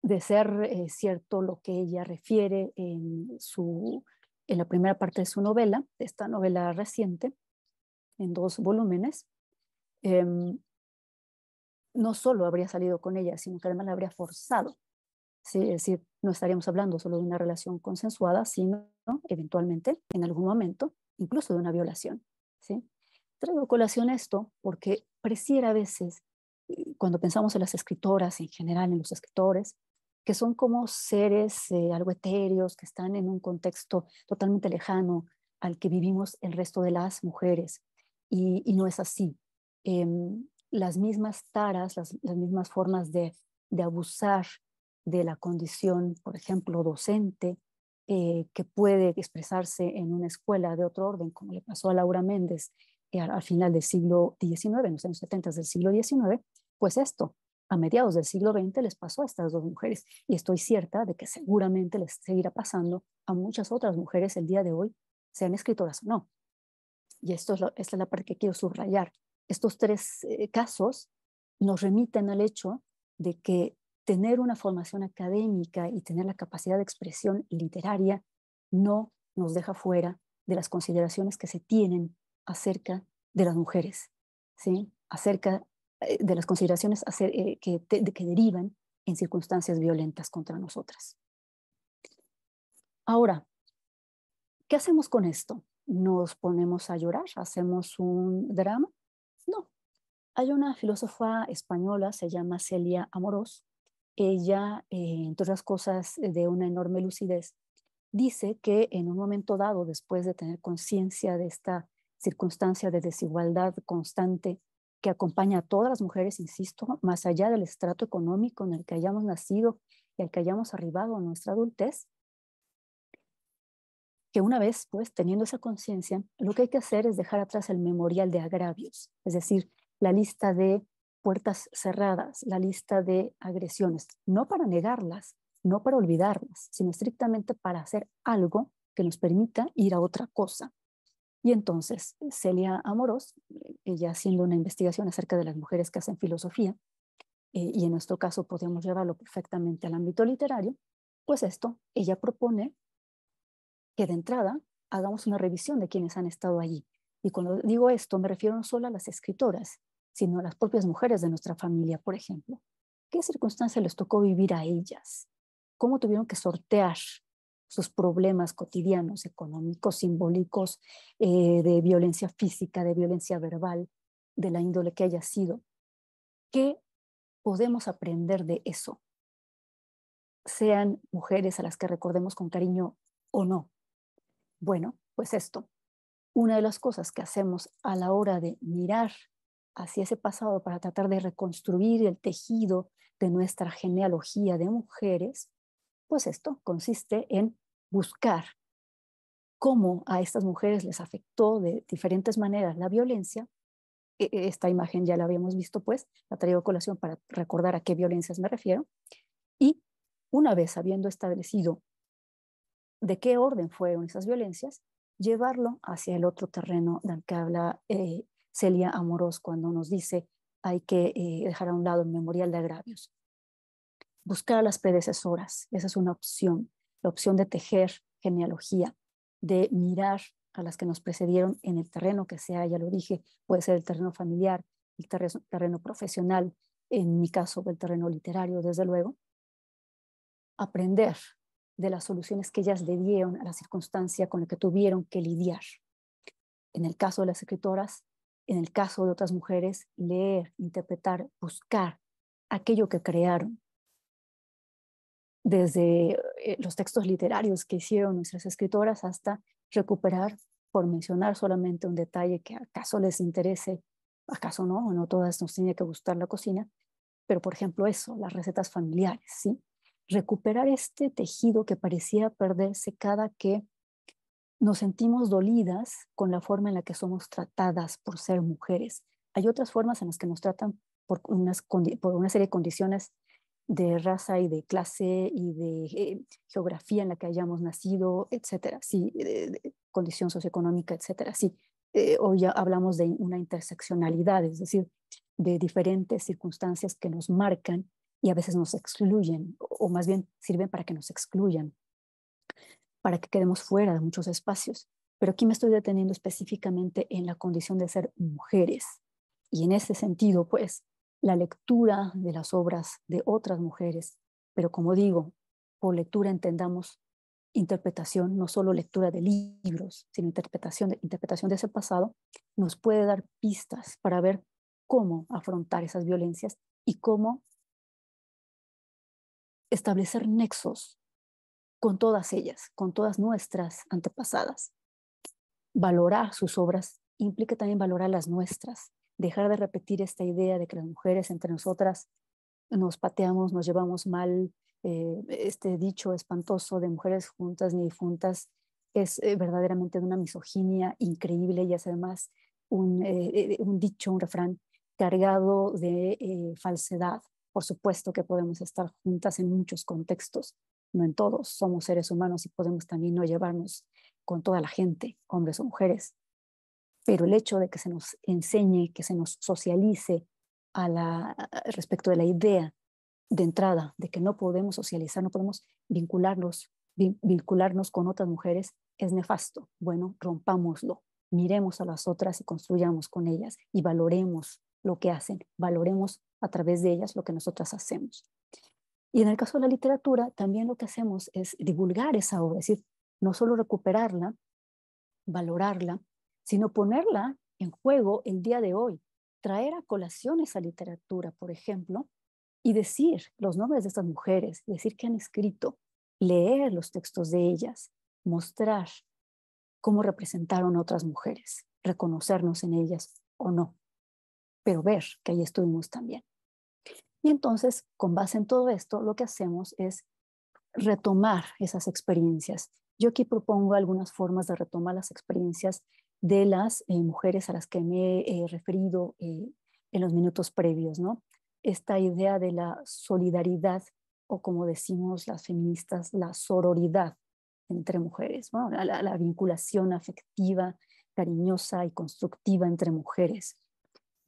De ser cierto lo que ella refiere en la primera parte de su novela, de esta novela reciente, en 2 volúmenes, no solo habría salido con ella, sino que además la habría forzado. ¿Sí? Es decir, no estaríamos hablando solo de una relación consensuada, sino eventualmente, en algún momento, incluso de una violación. ¿Sí? Traigo a colación esto porque pareciera a veces, cuando pensamos en las escritoras en general, en los escritores, que son como seres algo etéreos, que están en un contexto totalmente lejano al que vivimos el resto de las mujeres. Y no es así. Las mismas taras, las mismas formas de abusar de la condición, por ejemplo, docente, que puede expresarse en una escuela de otro orden, como le pasó a Laura Méndez al final del siglo XIX, en los años 70 del siglo XIX, pues esto, a mediados del siglo XX les pasó a estas 2 mujeres. Y estoy cierta de que seguramente les seguirá pasando a muchas otras mujeres el día de hoy, sean escritoras o no. Y esta es la parte que quiero subrayar. Estos 3 casos nos remiten al hecho de que tener una formación académica y tener la capacidad de expresión literaria no nos deja fuera de las consideraciones que se tienen acerca de las mujeres, ¿sí? Acerca de las consideraciones que derivan en circunstancias violentas contra nosotras. Ahora, ¿qué hacemos con esto? ¿Nos ponemos a llorar? ¿Hacemos un drama? No. Hay una filósofa española, se llama Celia Amorós. Ella, entre otras cosas, de una enorme lucidez, dice que en un momento dado, después de tener conciencia de esta circunstancia de desigualdad constante que acompaña a todas las mujeres, insisto, más allá del estrato económico en el que hayamos nacido y al que hayamos arribado a nuestra adultez, que una vez, pues, teniendo esa conciencia, lo que hay que hacer es dejar atrás el memorial de agravios, es decir, la lista de puertas cerradas, la lista de agresiones, no para negarlas, no para olvidarlas, sino estrictamente para hacer algo que nos permita ir a otra cosa. Y entonces, Celia Amorós, ella haciendo una investigación acerca de las mujeres que hacen filosofía, y en nuestro caso podemos llevarlo perfectamente al ámbito literario, pues esto, ella propone que de entrada hagamos una revisión de quienes han estado allí. Y cuando digo esto, me refiero no solo a las escritoras, sino a las propias mujeres de nuestra familia, por ejemplo. ¿Qué circunstancias les tocó vivir a ellas? ¿Cómo tuvieron que sortear sus problemas cotidianos, económicos, simbólicos, de violencia física, de violencia verbal, de la índole que haya sido? ¿Qué podemos aprender de eso? Sean mujeres a las que recordemos con cariño o no. Bueno, pues esto, Una de las cosas que hacemos a la hora de mirar hacia ese pasado para tratar de reconstruir el tejido de nuestra genealogía de mujeres, pues esto consiste en buscar cómo a estas mujeres les afectó de diferentes maneras la violencia. Esta imagen ya la habíamos visto, pues la traigo a colación para recordar a qué violencias me refiero. Y una vez habiendo establecido de qué orden fueron esas violencias, llevarlo hacia el otro terreno del que habla Celia Amorós cuando nos dice hay que dejar a un lado el memorial de agravios. Buscar a las predecesoras, esa es una opción, la opción de tejer genealogía, de mirar a las que nos precedieron en el terreno que sea, ya lo dije, puede ser el terreno familiar, el terreno profesional, en mi caso el terreno literario, desde luego, aprender de las soluciones que ellas le dieron a la circunstancia con la que tuvieron que lidiar. En el caso de las escritoras, en el caso de otras mujeres, leer, interpretar, buscar aquello que crearon. Desde los textos literarios que hicieron nuestras escritoras hasta recuperar, por mencionar solamente un detalle que acaso les interese, acaso no, o no todas nos tiene que gustar la cocina, pero por ejemplo eso, las recetas familiares, ¿sí? Recuperar este tejido que parecía perderse cada que nos sentimos dolidas con la forma en la que somos tratadas por ser mujeres. Hay otras formas en las que nos tratan por una serie de condiciones de raza y de clase y de geografía en la que hayamos nacido, etcétera, sí, de condición socioeconómica, etcétera, sí. Hoy ya hablamos de una interseccionalidad, es decir, de diferentes circunstancias que nos marcan y a veces nos excluyen, o más bien sirven para que nos excluyan, para que quedemos fuera de muchos espacios. Pero aquí me estoy deteniendo específicamente en la condición de ser mujeres. Y en ese sentido, pues, la lectura de las obras de otras mujeres, pero como digo, por lectura entendamos interpretación, no solo lectura de libros, sino interpretación de ese pasado, nos puede dar pistas para ver cómo afrontar esas violencias y cómo establecer nexos con todas ellas, con todas nuestras antepasadas. Valorar sus obras implica también valorar las nuestras, dejar de repetir esta idea de que las mujeres entre nosotras nos pateamos, nos llevamos mal, este dicho espantoso de mujeres juntas ni difuntas es verdaderamente de una misoginia increíble y es además un dicho, un refrán cargado de falsedad. Por supuesto que podemos estar juntas en muchos contextos, no en todos, somos seres humanos y podemos también no llevarnos con toda la gente, hombres o mujeres, pero el hecho de que se nos enseñe, que se nos socialice respecto de la idea de entrada de que no podemos socializar, no podemos vincularnos con otras mujeres, es nefasto. Bueno, rompámoslo, miremos a las otras y construyamos con ellas y valoremos lo que hacen, valoremos a través de ellas lo que nosotras hacemos. Y en el caso de la literatura, también lo que hacemos es divulgar esa obra, es decir, no solo recuperarla, valorarla, sino ponerla en juego el día de hoy, traer a colación esa literatura, por ejemplo, y decir los nombres de estas mujeres, decir que han escrito, leer los textos de ellas, mostrar cómo representaron a otras mujeres, reconocernos en ellas o no, pero ver que ahí estuvimos también. Y entonces, con base en todo esto, lo que hacemos es retomar esas experiencias. Yo aquí propongo algunas formas de retomar las experiencias de las mujeres a las que me he referido en los minutos previos, ¿no? Esta idea de la solidaridad, o como decimos las feministas, la sororidad entre mujeres, ¿no? La vinculación afectiva, cariñosa y constructiva entre mujeres.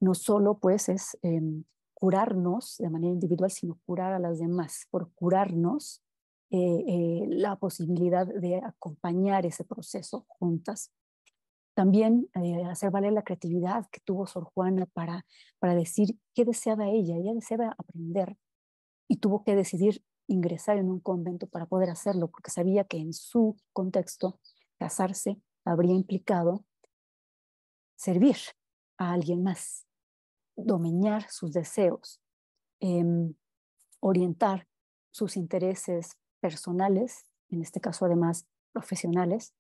No solo pues es curarnos de manera individual, sino curar a las demás, por curarnos la posibilidad de acompañar ese proceso juntas. También hacer valer la creatividad que tuvo Sor Juana para decir qué deseaba ella. Ella deseaba aprender y tuvo que decidir ingresar en un convento para poder hacerlo, porque sabía que en su contexto casarse habría implicado servir a alguien más, domeñar sus deseos, eh, orientar sus intereses personales, en este caso además profesionales,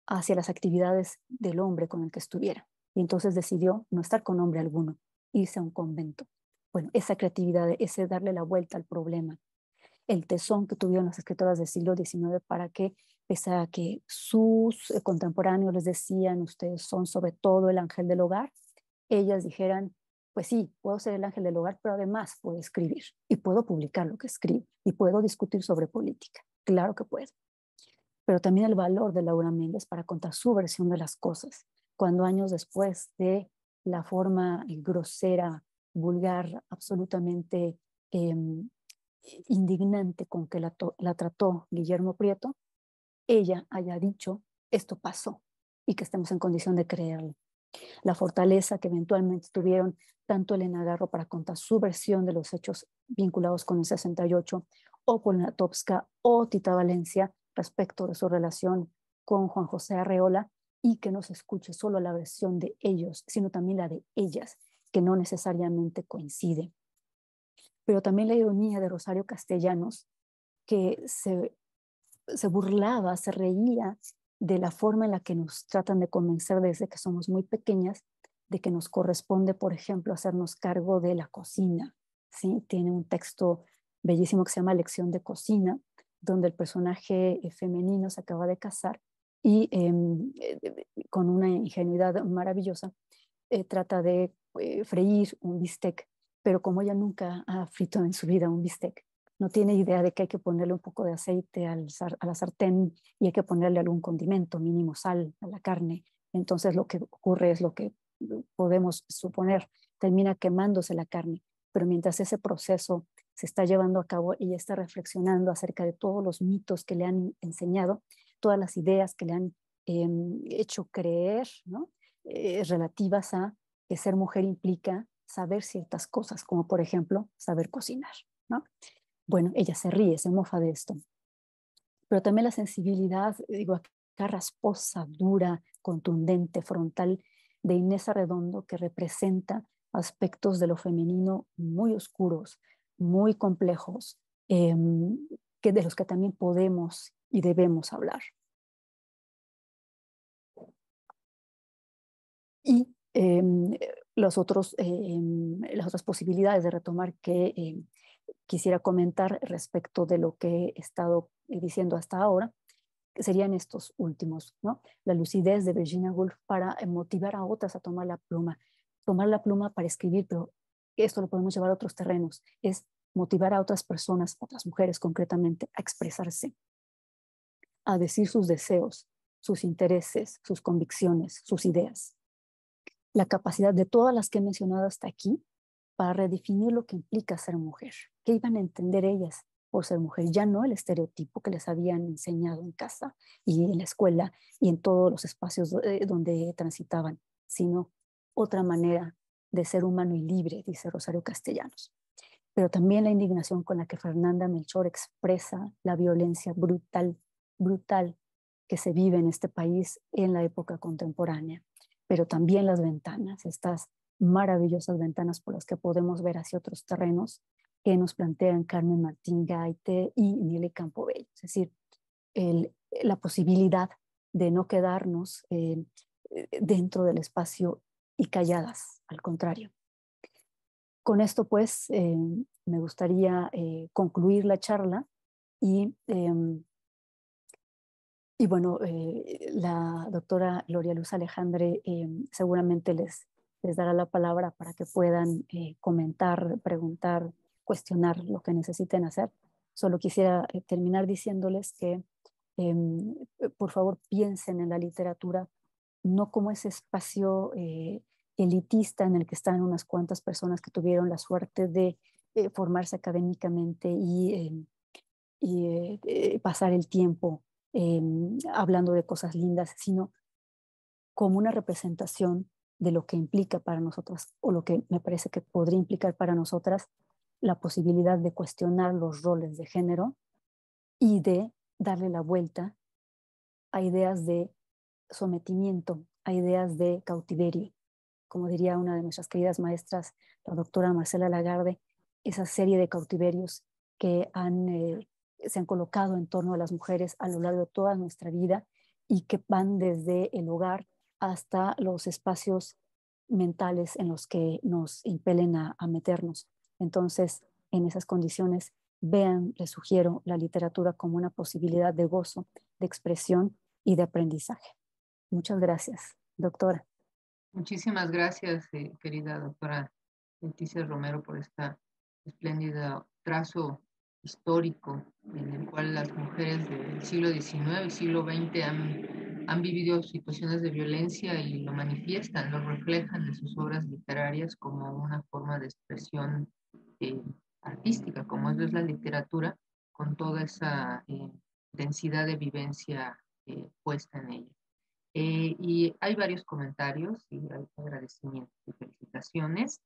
hacia las actividades del hombre con el que estuviera. Y entonces decidió no estar con hombre alguno, irse a un convento. Bueno, esa creatividad, ese darle la vuelta al problema, el tesón que tuvieron las escritoras del siglo XIX para que, pese a que sus contemporáneos les decían, ustedes son sobre todo el ángel del hogar, ellas dijeran, pues sí, puedo ser el ángel del hogar, pero además puedo escribir y puedo publicar lo que escribo y puedo discutir sobre política. Claro que puedo. Pero también el valor de Laura Méndez para contar su versión de las cosas, cuando años después de la forma grosera, vulgar, absolutamente eh, indignante con que la trató Guillermo Prieto, ella haya dicho, esto pasó y que estemos en condición de creerlo. La fortaleza que eventualmente tuvieron tanto Elena Garro para contar su versión de los hechos vinculados con el 68, o Poniatowska o Tita Valencia respecto de su relación con Juan José Arreola, y que no se escuche solo la versión de ellos, sino también la de ellas, que no necesariamente coincide. Pero también la ironía de Rosario Castellanos, que se burlaba, se reía de la forma en la que nos tratan de convencer desde que somos muy pequeñas de que nos corresponde, por ejemplo, hacernos cargo de la cocina. ¿Sí? Tiene un texto bellísimo que se llama Lección de Cocina, donde el personaje femenino se acaba de casar y con una ingenuidad maravillosa trata de freír un bistec, pero como ella nunca ha frito en su vida un bistec, no tiene idea de que hay que ponerle un poco de aceite a la sartén y hay que ponerle algún condimento, mínimo sal a la carne. Entonces lo que ocurre es lo que podemos suponer, termina quemándose la carne, pero mientras ese proceso se está llevando a cabo, ella está reflexionando acerca de todos los mitos que le han enseñado, todas las ideas que le han hecho creer, ¿no? Relativas a que ser mujer implica saber ciertas cosas, como por ejemplo saber cocinar, ¿no? Bueno, ella se ríe, se mofa de esto, pero también la sensibilidad, digo, acá rasposa, dura, contundente, frontal de Inés Arredondo, que representa aspectos de lo femenino muy oscuros, muy complejos, que de los que también podemos y debemos hablar. Y las otras posibilidades de retomar que quisiera comentar respecto de lo que he estado diciendo hasta ahora, serían estos últimos, ¿no? La lucidez de Virginia Woolf para motivar a otras a tomar la pluma para escribir, pero esto lo podemos llevar a otros terrenos, es motivar a otras personas, otras mujeres concretamente, a expresarse, a decir sus deseos, sus intereses, sus convicciones, sus ideas. La capacidad de todas las que he mencionado hasta aquí para redefinir lo que implica ser mujer, qué iban a entender ellas por ser mujer, ya no el estereotipo que les habían enseñado en casa y en la escuela y en todos los espacios donde transitaban, sino otra manera de ser humano y libre, dice Rosario Castellanos. Pero también la indignación con la que Fernanda Melchor expresa la violencia brutal, brutal que se vive en este país en la época contemporánea, pero también las ventanas, estas maravillosas ventanas por las que podemos ver hacia otros terrenos que nos plantean Carmen Martín Gaite y Nelly Campobello. Es decir, la posibilidad de no quedarnos dentro del espacio y calladas, al contrario. Con esto, pues, me gustaría concluir la charla y bueno, la doctora Gloria Luz Alejandre seguramente les dará la palabra para que puedan comentar, preguntar, cuestionar lo que necesiten hacer. Solo quisiera terminar diciéndoles que por favor piensen en la literatura no como ese espacio elitista en el que están unas cuantas personas que tuvieron la suerte de formarse académicamente y pasar el tiempo hablando de cosas lindas, sino como una representación de lo que implica para nosotras, o lo que me parece que podría implicar para nosotras, la posibilidad de cuestionar los roles de género y de darle la vuelta a ideas de sometimiento, a ideas de cautiverio. Como diría una de nuestras queridas maestras, la doctora Marcela Lagarde, esa serie de cautiverios que se han colocado en torno a las mujeres a lo largo de toda nuestra vida y que van desde el hogar hasta los espacios mentales en los que nos impelen a meternos. Entonces, en esas condiciones, vean, les sugiero, la literatura como una posibilidad de gozo, de expresión y de aprendizaje. Muchas gracias, doctora. Muchísimas gracias, querida doctora Leticia Romero, por este espléndido trazo histórico en el cual las mujeres del siglo XIX y siglo XX han vivido situaciones de violencia y lo manifiestan, lo reflejan en sus obras literarias como una forma de expresión eh, artística, como es la literatura, con toda esa densidad de vivencia puesta en ella. Y hay varios comentarios y hay agradecimientos y felicitaciones.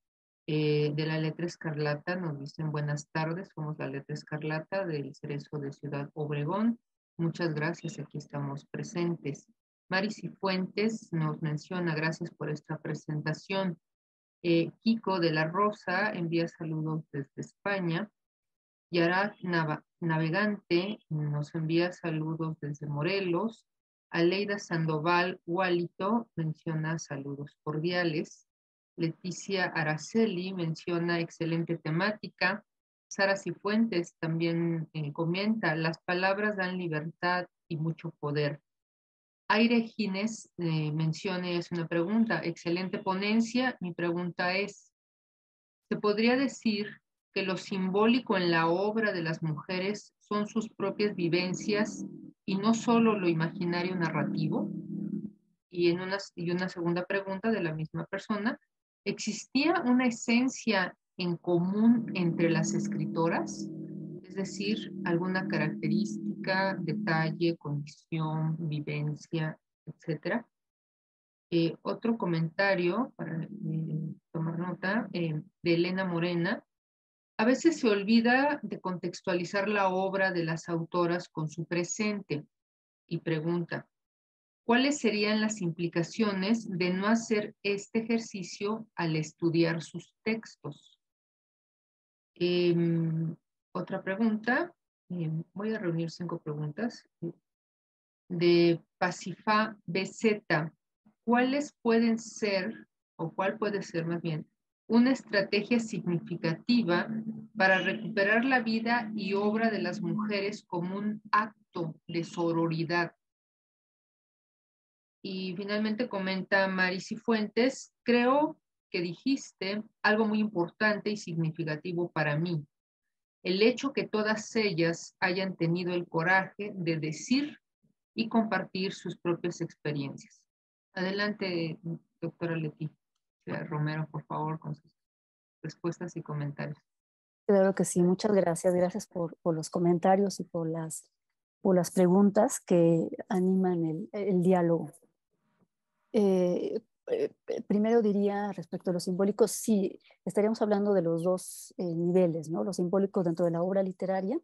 De la Letra Escarlata nos dicen buenas tardes, somos la Letra Escarlata del Cerezo de Ciudad Obregón. Muchas gracias, aquí estamos presentes. Mari Cifuentes nos menciona, gracias por esta presentación. Kiko de la Rosa envía saludos desde España. Yarak Navegante nos envía saludos desde Morelos. Aleida Sandoval Hualito menciona saludos cordiales. Leticia Araceli menciona excelente temática. Sara Cifuentes también comenta, las palabras dan libertad y mucho poder. Aire Gines menciona, es una pregunta, excelente ponencia. Mi pregunta es, ¿se podría decir que lo simbólico en la obra de las mujeres son sus propias vivencias y no solo lo imaginario narrativo? Y una segunda pregunta de la misma persona, ¿existía una esencia en común entre las escritoras? Es decir, alguna característica, detalle, condición, vivencia, etcétera. Otro comentario para tomar nota de Elena Morena. A veces se olvida de contextualizar la obra de las autoras con su presente y pregunta, ¿cuáles serían las implicaciones de no hacer este ejercicio al estudiar sus textos? Eh, Otra pregunta, voy a reunir 5 preguntas, de Pacifa BZ. ¿Cuáles pueden ser, o cuál puede ser más bien, una estrategia significativa para recuperar la vida y obra de las mujeres como un acto de sororidad? Y finalmente comenta Mari Cifuentes, creo que dijiste algo muy importante y significativo para mí. El hecho que todas ellas hayan tenido el coraje de decir y compartir sus propias experiencias. Adelante, doctora Leticia Romero, por favor, con sus respuestas y comentarios. Claro que sí, muchas gracias. Gracias por los comentarios y por las preguntas que animan el diálogo. Primero diría respecto a los simbólicos, sí, estaríamos hablando de los dos niveles, ¿no? Los simbólicos dentro de la obra literaria,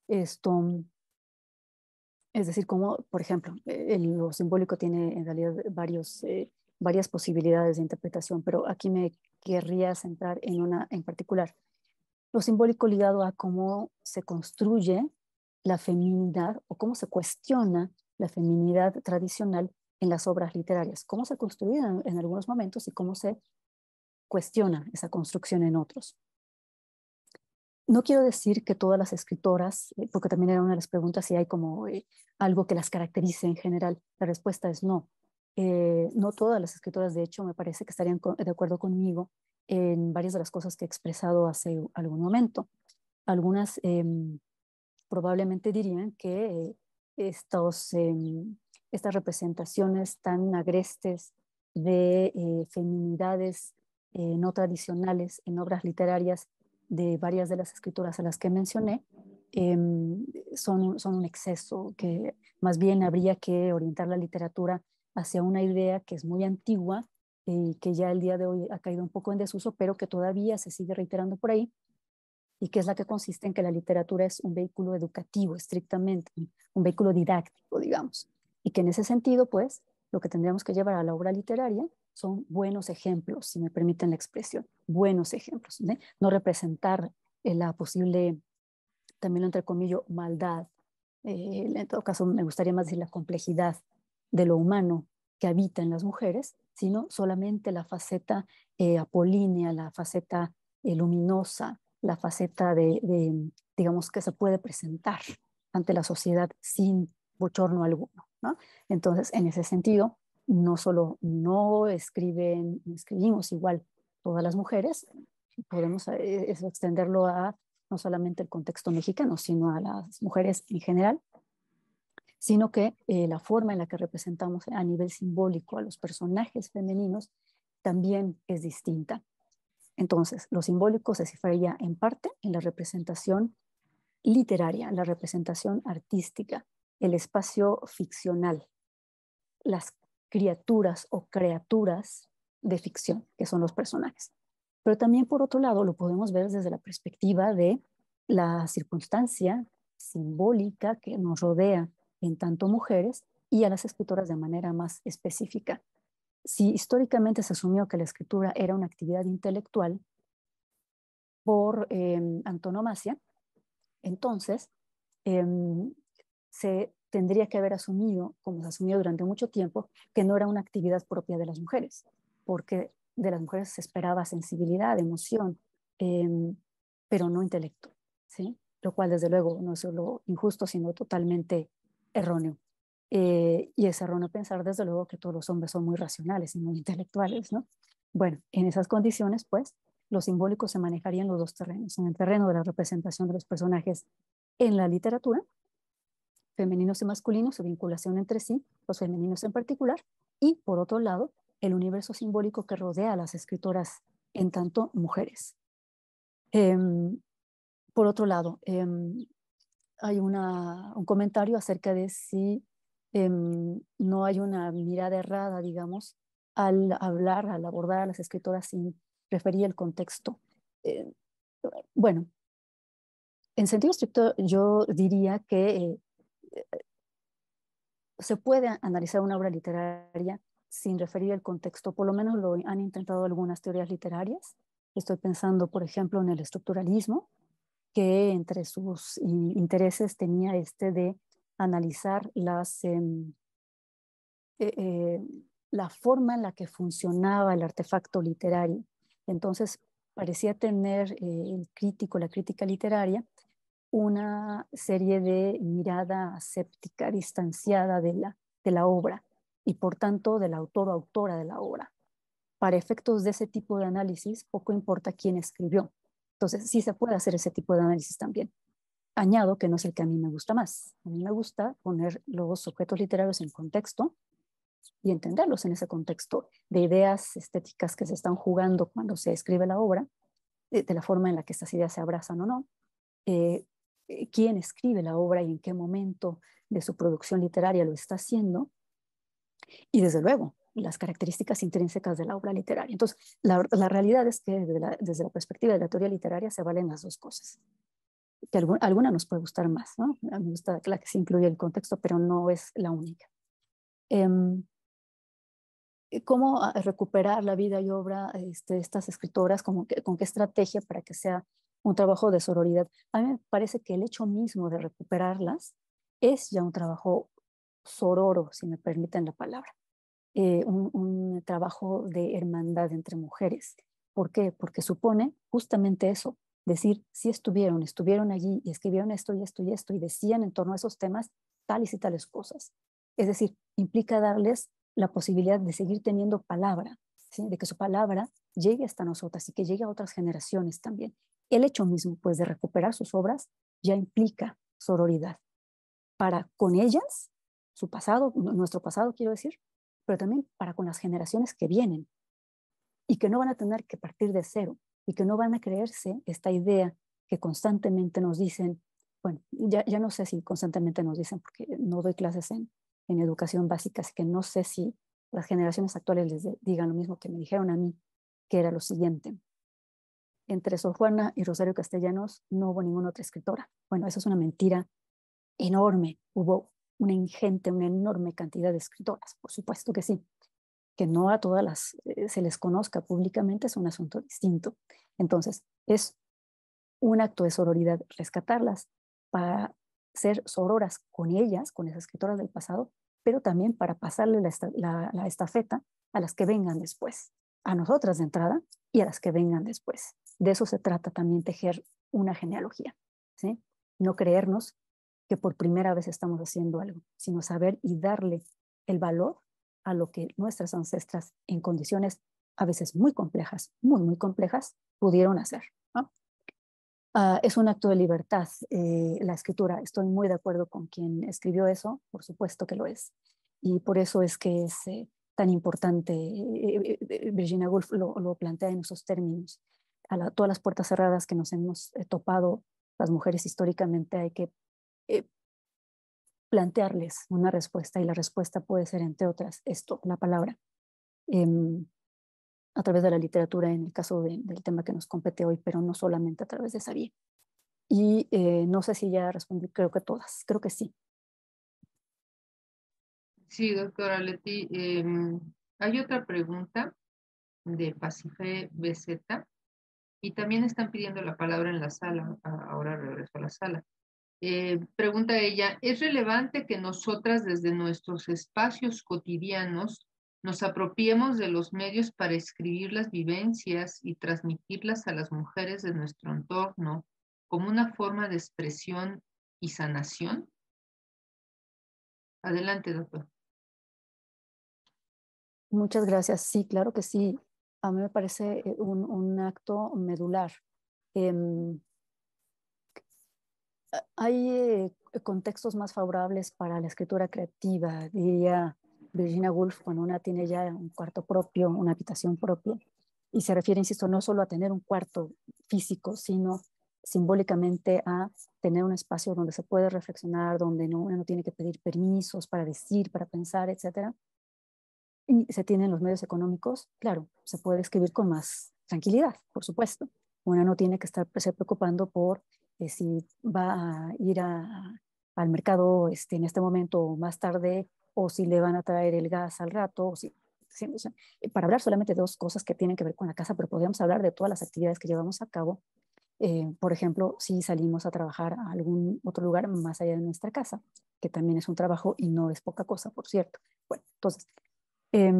esto, es decir, como, por ejemplo, lo simbólico tiene en realidad varias posibilidades de interpretación, pero aquí me querría centrar en una en particular. Lo simbólico ligado a cómo se construye la feminidad o cómo se cuestiona la feminidad tradicional en las obras literarias, cómo se construye en algunos momentos y cómo se cuestiona esa construcción en otros. No quiero decir que todas las escritoras, porque también era una de las preguntas si hay como algo que las caracterice en general. La respuesta es no. No todas las escritoras, de hecho, me parece que estarían de acuerdo conmigo en varias de las cosas que he expresado hace algún momento. Algunas probablemente dirían que estas representaciones tan agrestes de feminidades no tradicionales en obras literarias de varias de las escritoras a las que mencioné son un exceso, que más bien habría que orientar la literatura hacia una idea que es muy antigua y que ya el día de hoy ha caído un poco en desuso, pero que todavía se sigue reiterando por ahí, y que es la que consiste en que la literatura es un vehículo educativo estrictamente, un vehículo didáctico, digamos, y que en ese sentido, pues, lo que tendríamos que llevar a la obra literaria son buenos ejemplos, si me permiten la expresión, buenos ejemplos, ¿eh? No representar la posible, también lo entrecomillo, maldad en todo caso me gustaría más decir la complejidad de lo humano que habita en las mujeres, sino solamente la faceta apolínea, la faceta luminosa, la faceta digamos, que se puede presentar ante la sociedad sin bochorno alguno, ¿no? Entonces, en ese sentido, no solo no escribimos igual todas las mujeres, podemos eso extenderlo a no solamente el contexto mexicano, sino a las mujeres en general, sino que la forma en la que representamos a nivel simbólico a los personajes femeninos también es distinta. Entonces, lo simbólico se cifraría en parte en la representación literaria, la representación artística, el espacio ficcional, las criaturas o creaturas de ficción, que son los personajes. Pero también, por otro lado, lo podemos ver desde la perspectiva de la circunstancia simbólica que nos rodea en tanto mujeres y a las escritoras de manera más específica. Si históricamente se asumió que la escritura era una actividad intelectual por antonomasia, entonces se tendría que haber asumido, como se asumió durante mucho tiempo, que no era una actividad propia de las mujeres, porque de las mujeres se esperaba sensibilidad, emoción, pero no intelecto, ¿sí? Lo cual desde luego no es solo injusto, sino totalmente erróneo. Y es erróneo pensar desde luego que todos los hombres son muy racionales y muy intelectuales, ¿no? Bueno, en esas condiciones, pues, lo simbólico se manejaría en los dos terrenos, en el terreno de la representación de los personajes en la literatura, femeninos y masculinos, su vinculación entre sí, los femeninos en particular, y por otro lado, el universo simbólico que rodea a las escritoras en tanto mujeres. Por otro lado, hay un comentario acerca de si no hay una mirada errada, digamos, al hablar, al abordar a las escritoras sin referir el contexto. Eh, bueno, en sentido estricto, yo diría que se puede analizar una obra literaria sin referir el contexto, por lo menos lo han intentado algunas teorías literarias. Estoy pensando, por ejemplo, en el estructuralismo, que entre sus intereses tenía este de analizar eh, eh, la forma en la que funcionaba el artefacto literario. Entonces, parecía tener el crítico, la crítica literaria, una serie de mirada aséptica, distanciada de la obra y por tanto del autor o autora de la obra. Para efectos de ese tipo de análisis, poco importa quién escribió. Entonces, sí se puede hacer ese tipo de análisis también. Añado que no es el que a mí me gusta más. A mí me gusta poner los objetos literarios en contexto y entenderlos en ese contexto de ideas estéticas que se están jugando cuando se escribe la obra, de la forma en la que estas ideas se abrazan o no, eh, quién escribe la obra y en qué momento de su producción literaria lo está haciendo, y desde luego las características intrínsecas de la obra literaria. Entonces, la realidad es que desde la perspectiva de la teoría literaria se valen las dos cosas. Que alguna nos puede gustar más, ¿no? A mí me gusta la que se incluye el contexto, pero no es la única. ¿Cómo recuperar la vida y obra de estas escritoras? ¿Con qué estrategia para que sea un trabajo de sororidad? A mí me parece que el hecho mismo de recuperarlas es ya un trabajo sororo, si me permiten la palabra, un trabajo de hermandad entre mujeres. ¿Por qué? Porque supone justamente eso, decir, si estuvieron allí y escribieron esto y esto y esto y decían en torno a esos temas tales y tales cosas. Es decir, implica darles la posibilidad de seguir teniendo palabra, ¿sí? De que su palabra llegue hasta nosotras y que llegue a otras generaciones también. El hecho mismo, pues, de recuperar sus obras ya implica sororidad para con ellas, su pasado, nuestro pasado quiero decir, pero también para con las generaciones que vienen y que no van a tener que partir de cero y que no van a creerse esta idea que constantemente nos dicen, bueno, ya no sé si constantemente nos dicen porque no doy clases en educación básica, así que no sé si las generaciones actuales les digan lo mismo que me dijeron a mí, que era lo siguiente. Entre Sor Juana y Rosario Castellanos no hubo ninguna otra escritora. Bueno, eso es una mentira enorme. Hubo una ingente, una enorme cantidad de escritoras, por supuesto que sí. Que no a todas las se les conozca públicamente es un asunto distinto. Entonces, es un acto de sororidad rescatarlas para ser sororas con ellas, con esas escritoras del pasado, pero también para pasarle la estafeta a las que vengan después, a nosotras de entrada y a las que vengan después. De eso se trata también tejer una genealogía, ¿sí? No creernos que por primera vez estamos haciendo algo, sino saber y darle el valor a lo que nuestras ancestras en condiciones a veces muy complejas, muy, muy complejas, pudieron hacer, ¿no? Es un acto de libertad, la escritura. Estoy muy de acuerdo con quien escribió eso, por supuesto que lo es. Y por eso es que es tan importante. Virginia Woolf lo plantea en esos términos. Todas las puertas cerradas que nos hemos topado, las mujeres históricamente, hay que plantearles una respuesta, y la respuesta puede ser, entre otras, esto, la palabra. A través de la literatura, en el caso del tema que nos compete hoy, pero no solamente a través de esa vía. Y no sé si ya respondí, creo que todas, creo que sí. Sí, doctora Leti. Hay otra pregunta de Pacife BZ y también están pidiendo la palabra en la sala. Ahora regreso a la sala. Pregunta ella, ¿es relevante que nosotras desde nuestros espacios cotidianos nos apropiemos de los medios para escribir las vivencias y transmitirlas a las mujeres de nuestro entorno como una forma de expresión y sanación? Adelante, doctor. Muchas gracias. Sí, claro que sí. A mí me parece un acto medular. Eh, Hay contextos más favorables para la escritura creativa, diría Virginia Woolf, cuando una tiene ya un cuarto propio, una habitación propia, y se refiere, insisto, no solo a tener un cuarto físico, sino simbólicamente a tener un espacio donde se puede reflexionar, donde uno no tiene que pedir permisos para decir, para pensar, etcétera. Y se tienen los medios económicos, claro, se puede escribir con más tranquilidad, por supuesto. Una no tiene que estarse preocupando por si va a ir al mercado en este momento o más tarde, o si le van a traer el gas al rato, o sea, para hablar solamente de dos cosas que tienen que ver con la casa, pero podríamos hablar de todas las actividades que llevamos a cabo. Por ejemplo, si salimos a trabajar a algún otro lugar más allá de nuestra casa, que también es un trabajo y no es poca cosa, por cierto. Bueno, entonces, eh,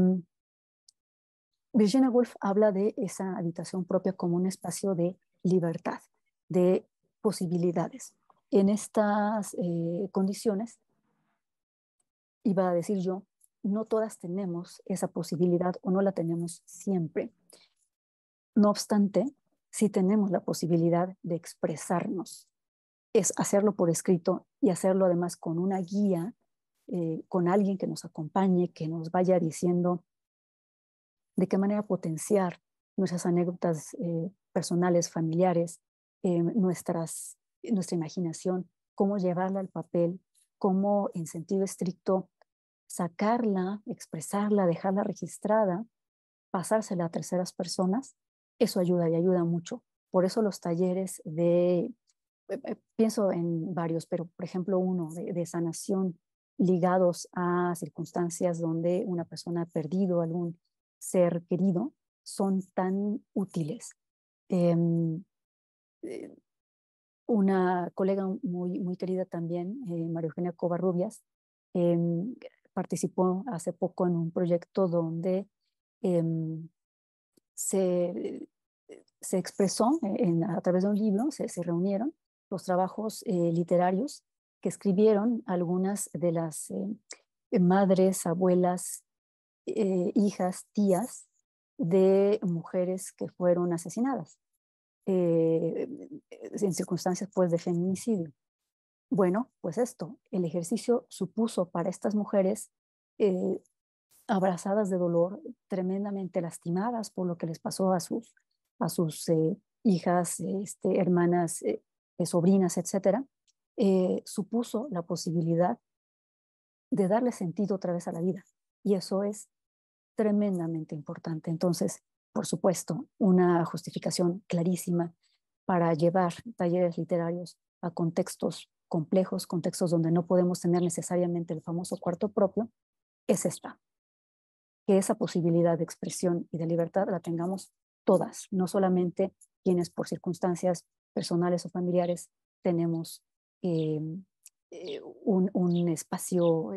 Virginia Woolf habla de esa habitación propia como un espacio de libertad, de posibilidades. En estas condiciones, iba a decir yo, no todas tenemos esa posibilidad o no la tenemos siempre. No obstante, sí tenemos la posibilidad de expresarnos, es hacerlo por escrito y hacerlo además con una guía, con alguien que nos acompañe, que nos vaya diciendo de qué manera potenciar nuestras anécdotas personales, familiares, nuestra imaginación, cómo llevarla al papel, cómo en sentido estricto sacarla, expresarla, dejarla registrada, pasársela a terceras personas. Eso ayuda y ayuda mucho. Por eso los talleres pienso en varios, pero por ejemplo uno de sanación ligados a circunstancias donde una persona ha perdido algún ser querido, son tan útiles. Eh, eh, una colega muy, muy querida también, María Eugenia Covarrubias, eh, participó hace poco en un proyecto donde eh, se, se expresó a través de un libro, se reunieron los trabajos literarios que escribieron algunas de las madres, abuelas, hijas, tías de mujeres que fueron asesinadas en circunstancias pues de feminicidio. Bueno, pues esto, el ejercicio supuso para estas mujeres eh, abrazadas de dolor, tremendamente lastimadas por lo que les pasó a sus hijas, hermanas, sobrinas, etcétera, supuso la posibilidad de darle sentido otra vez a la vida. Y eso es tremendamente importante. Entonces, por supuesto, una justificación clarísima para llevar talleres literarios a contextos complejos, contextos donde no podemos tener necesariamente el famoso cuarto propio, es esta, que esa posibilidad de expresión y de libertad la tengamos todas, no solamente quienes por circunstancias personales o familiares tenemos un espacio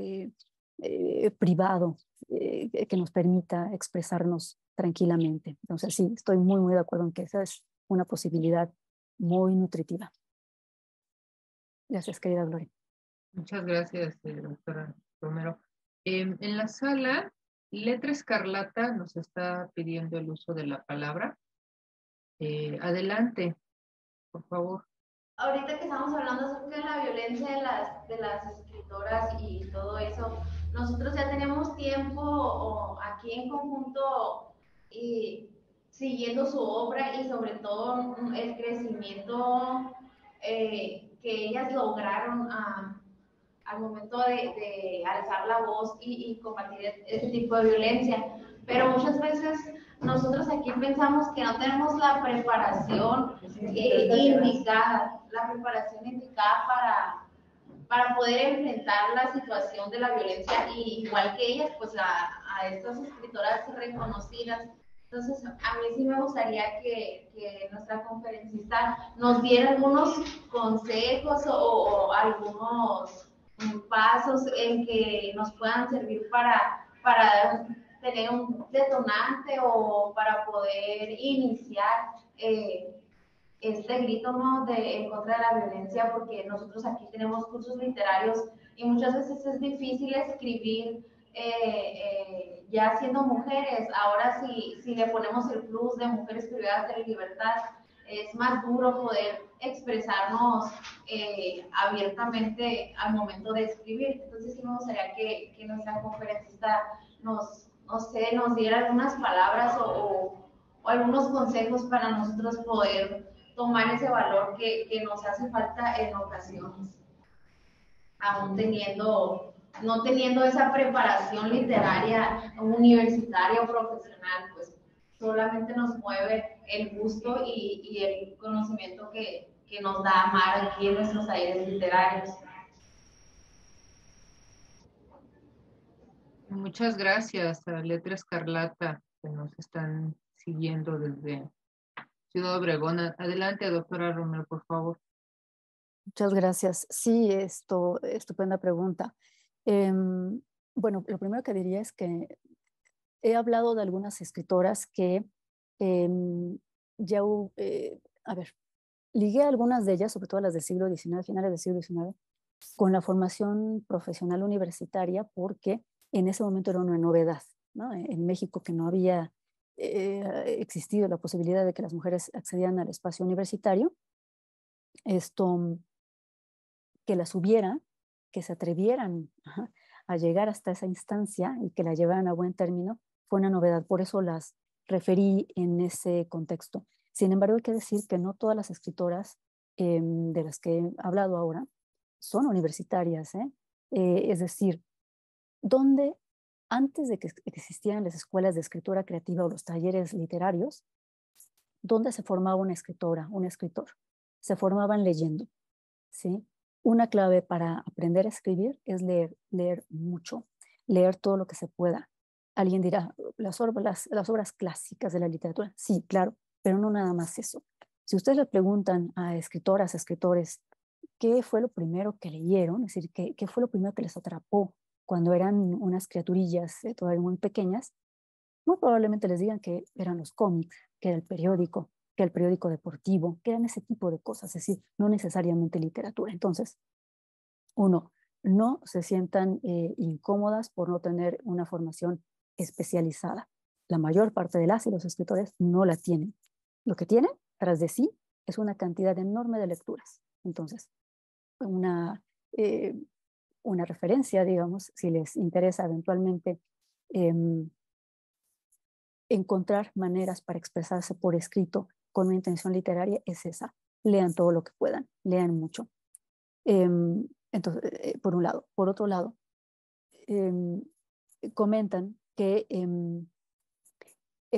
privado que nos permita expresarnos tranquilamente. Entonces sí, estoy muy, muy de acuerdo en que esa es una posibilidad muy nutritiva. Gracias, querida Gloria. Muchas gracias, doctora Romero. En la sala, Letra Escarlata nos está pidiendo el uso de la palabra. Adelante, por favor. Ahorita que estamos hablando acerca de la violencia de las escritoras y todo eso, nosotros ya tenemos tiempo aquí en conjunto y siguiendo su obra y sobre todo el crecimiento que ellas lograron al momento de alzar la voz y combatir ese tipo de violencia. Pero muchas veces nosotros aquí pensamos que no tenemos la preparación indicada, para poder enfrentar la situación de la violencia y igual que ellas, pues a estas escritoras reconocidas. Entonces, a mí sí me gustaría que nuestra conferencista nos diera algunos consejos o algunos pasos en que nos puedan servir para tener un detonante o para poder iniciar este grito, ¿no?, en contra de la violencia, porque nosotros aquí tenemos cursos literarios y muchas veces es difícil escribir ya siendo mujeres. Ahora si le ponemos el plus de mujeres privadas de libertad, es más duro poder expresarnos abiertamente al momento de escribir. Entonces sí me gustaría que nuestra conferencista nos diera algunas palabras o algunos consejos para nosotros poder tomar ese valor que nos hace falta en ocasiones, aún no teniendo esa preparación literaria universitaria o profesional, pues solamente nos mueve el gusto y el conocimiento que nos da amar aquí en nuestros talleres literarios. Muchas gracias a Letra Escarlata que nos están siguiendo desde Ciudad Obregón. Adelante, doctora Romero, por favor. Muchas gracias. Sí, estupenda pregunta. Bueno, lo primero que diría es que he hablado de algunas escritoras que ya, a ver, ligué a algunas de ellas, sobre todo las del siglo XIX, finales del siglo XIX, con la formación profesional universitaria, porque en ese momento era una novedad, ¿no? En México, que no había existido la posibilidad de que las mujeres accedieran al espacio universitario, que las hubiera, que se atrevieran a llegar hasta esa instancia y que la llevaran a buen término, fue una novedad. Por eso las referí en ese contexto. Sin embargo, hay que decir que no todas las escritoras de las que he hablado ahora son universitarias. Es decir, donde antes de que existieran las escuelas de escritura creativa o los talleres literarios, ¿dónde se formaba una escritora, un escritor? Se formaban leyendo, ¿sí? Una clave para aprender a escribir es leer mucho, leer todo lo que se pueda. Alguien dirá, las obras clásicas de la literatura, sí, claro, pero no nada más eso. Si ustedes le preguntan a escritoras, escritores, ¿qué fue lo primero que leyeron? Es decir, ¿qué fue lo primero que les atrapó cuando eran unas criaturillas todavía muy pequeñas? Muy probablemente les digan que eran los cómics, que era el periódico, que era el periódico deportivo, que eran ese tipo de cosas, es decir, no necesariamente literatura. Entonces, uno, no se sientan incómodas por no tener una formación especializada. La mayor parte de las y los escritores no la tienen. Lo que tienen tras de sí es una cantidad enorme de lecturas. Entonces, eh, una referencia, digamos, si les interesa eventualmente encontrar maneras para expresarse por escrito con una intención literaria, es esa. Lean todo lo que puedan, lean mucho. Entonces, por un lado. Por otro lado, comentan que en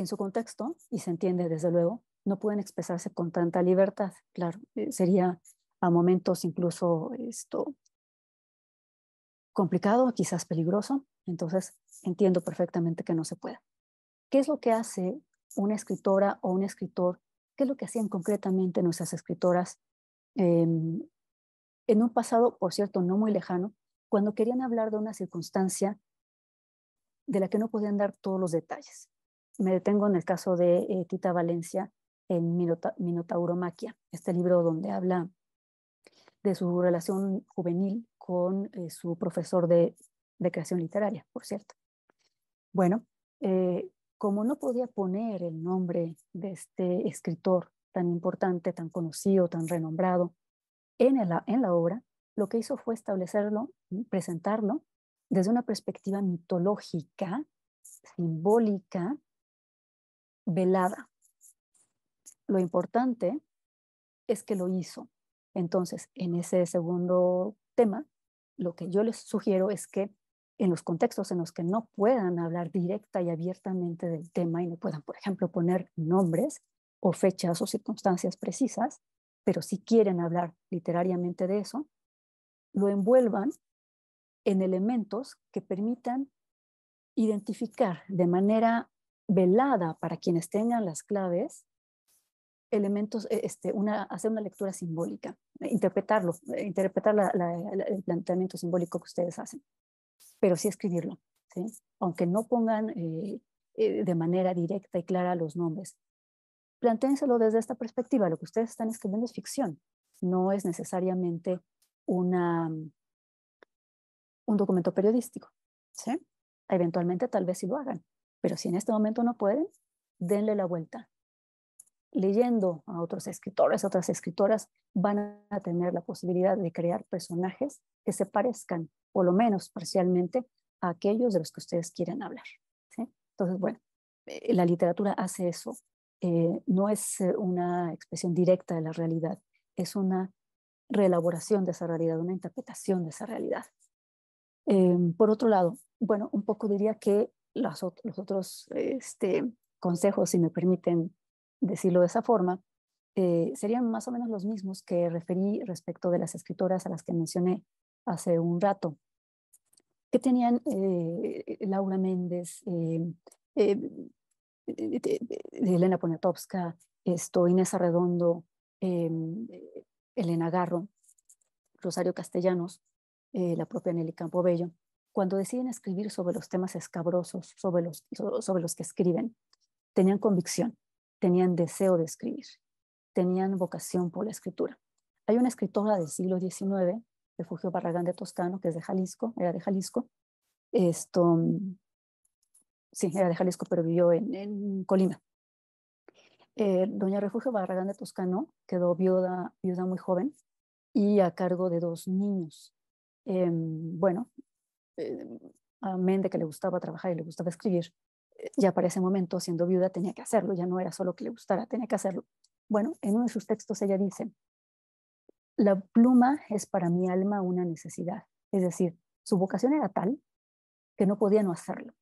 su contexto, y se entiende desde luego, no pueden expresarse con tanta libertad. Claro, sería a momentos incluso complicado, quizás peligroso. Entonces, entiendo perfectamente que no se pueda. ¿Qué es lo que hace una escritora o un escritor? ¿Qué es lo que hacían concretamente nuestras escritoras en un pasado, por cierto, no muy lejano, cuando querían hablar de una circunstancia de la que no podían dar todos los detalles. Me detengo en el caso de Tita Valencia en Minotauromaquia, este libro donde habla de su relación juvenil con su profesor de creación literaria, por cierto. Bueno, como no podía poner el nombre de este escritor tan importante, tan conocido, tan renombrado en la obra, lo que hizo fue establecerlo, presentarlo desde una perspectiva mitológica, simbólica, velada. Lo importante es que lo hizo. Entonces, en ese segundo tema, lo que yo les sugiero es que en los contextos en los que no puedan hablar directa y abiertamente del tema y no puedan, por ejemplo, poner nombres o fechas o circunstancias precisas, pero si quieren hablar literariamente de eso, lo envuelvan en elementos que permitan identificar de manera velada para quienes tengan las claves elementos, hacer una lectura simbólica, interpretar el planteamiento simbólico que ustedes hacen, pero sí escribirlo, ¿sí? Aunque no pongan de manera directa y clara los nombres. Plantéenselo desde esta perspectiva, lo que ustedes están escribiendo es ficción, no es necesariamente un documento periodístico, ¿sí? Eventualmente tal vez sí lo hagan, pero si en este momento no pueden, denle la vuelta. Leyendo a otros escritores, otras escritoras, van a tener la posibilidad de crear personajes que se parezcan, por lo menos parcialmente, a aquellos de los que ustedes quieren hablar, ¿sí? Entonces, bueno, la literatura hace eso. No es una expresión directa de la realidad, es una reelaboración de esa realidad, una interpretación de esa realidad. Por otro lado, bueno, un poco diría que los otros consejos, si me permiten decirlo de esa forma, serían más o menos los mismos que referí respecto de las escritoras a las que mencioné hace un rato, que tenían Laura Méndez, Elena Poniatowska, Inés Arredondo, Elena Garro, Rosario Castellanos, la propia Nelly Campobello, cuando deciden escribir sobre los temas escabrosos sobre los que escriben, tenían convicción, tenían deseo de escribir, tenían vocación por la escritura. Hay una escritora del siglo XIX, Refugio Barragán de Toscano, que es de Jalisco, era de Jalisco. Sí, era de Jalisco, pero vivió en Colima. Doña Refugio Barragán de Toscano quedó viuda muy joven y a cargo de 2 niños. Bueno, amén de que le gustaba trabajar y le gustaba escribir, ya para ese momento, siendo viuda, tenía que hacerlo, ya no era solo que le gustara, tenía que hacerlo. Bueno, en uno de sus textos ella dice, la pluma es para mi alma una necesidad, es decir, su vocación era tal que no podía no hacerlo.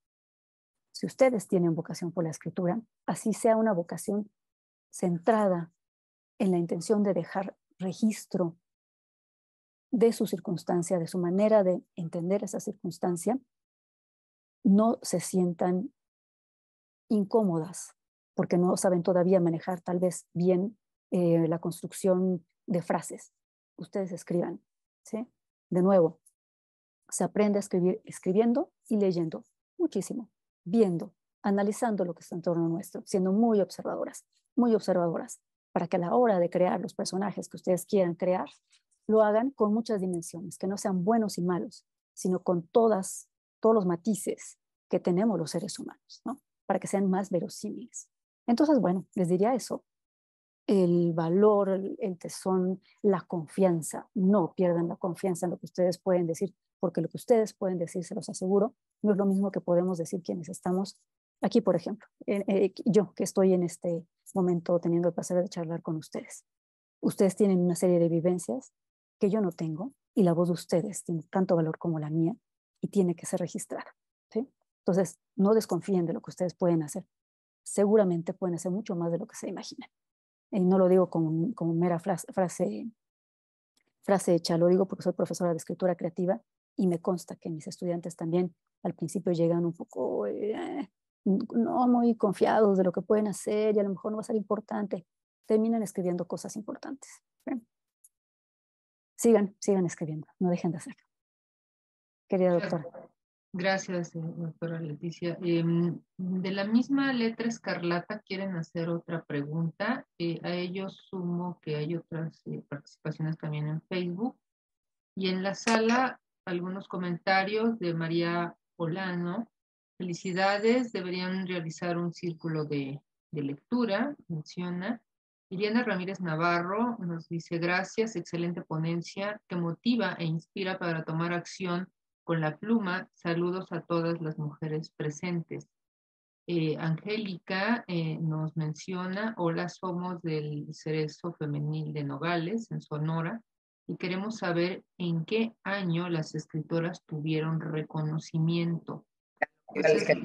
Si ustedes tienen vocación por la escritura, así sea una vocación centrada en la intención de dejar registro de su circunstancia, de su manera de entender esa circunstancia, no se sientan incómodas porque no saben todavía manejar tal vez bien la construcción de frases. Ustedes escriban, ¿sí? De nuevo, se aprende a escribir escribiendo y leyendo muchísimo, viendo, analizando lo que está en torno nuestro, siendo muy observadoras, para que a la hora de crear los personajes que ustedes quieran crear, lo hagan con muchas dimensiones, que no sean buenos y malos, sino con todos los matices que tenemos los seres humanos, ¿no? Para que sean más verosímiles. Entonces, bueno, les diría eso. El valor, el tesón, la confianza. No pierdan la confianza en lo que ustedes pueden decir, porque lo que ustedes pueden decir, se los aseguro, no es lo mismo que podemos decir quienes estamos aquí, por ejemplo. Yo, que estoy en este momento teniendo el placer de charlar con ustedes. Ustedes tienen una serie de vivencias que yo no tengo y la voz de ustedes tiene tanto valor como la mía y tiene que ser registrada, ¿sí? Entonces, no desconfíen de lo que ustedes pueden hacer. Seguramente pueden hacer mucho más de lo que se imaginan. No lo digo como mera frase hecha, lo digo porque soy profesora de escritura creativa y me consta que mis estudiantes también al principio llegan un poco no muy confiados de lo que pueden hacer y a lo mejor no va a ser importante. Terminan escribiendo cosas importantes. ¿Sí? sigan escribiendo, no dejen de hacerlo. Querida doctora. Gracias, doctora Leticia. De la misma Letra Escarlata quieren hacer otra pregunta. A ellos sumo que hay otras participaciones también en Facebook. Y en la sala, algunos comentarios de María Polano. Felicidades, deberían realizar un círculo de lectura, menciona. Iriana Ramírez Navarro nos dice, gracias, excelente ponencia que motiva e inspira para tomar acción con la pluma. Saludos a todas las mujeres presentes. Angélica nos menciona, hola, somos del Cerezo Femenil de Nogales, en Sonora, y queremos saber en qué año las escritoras tuvieron reconocimiento. Entonces,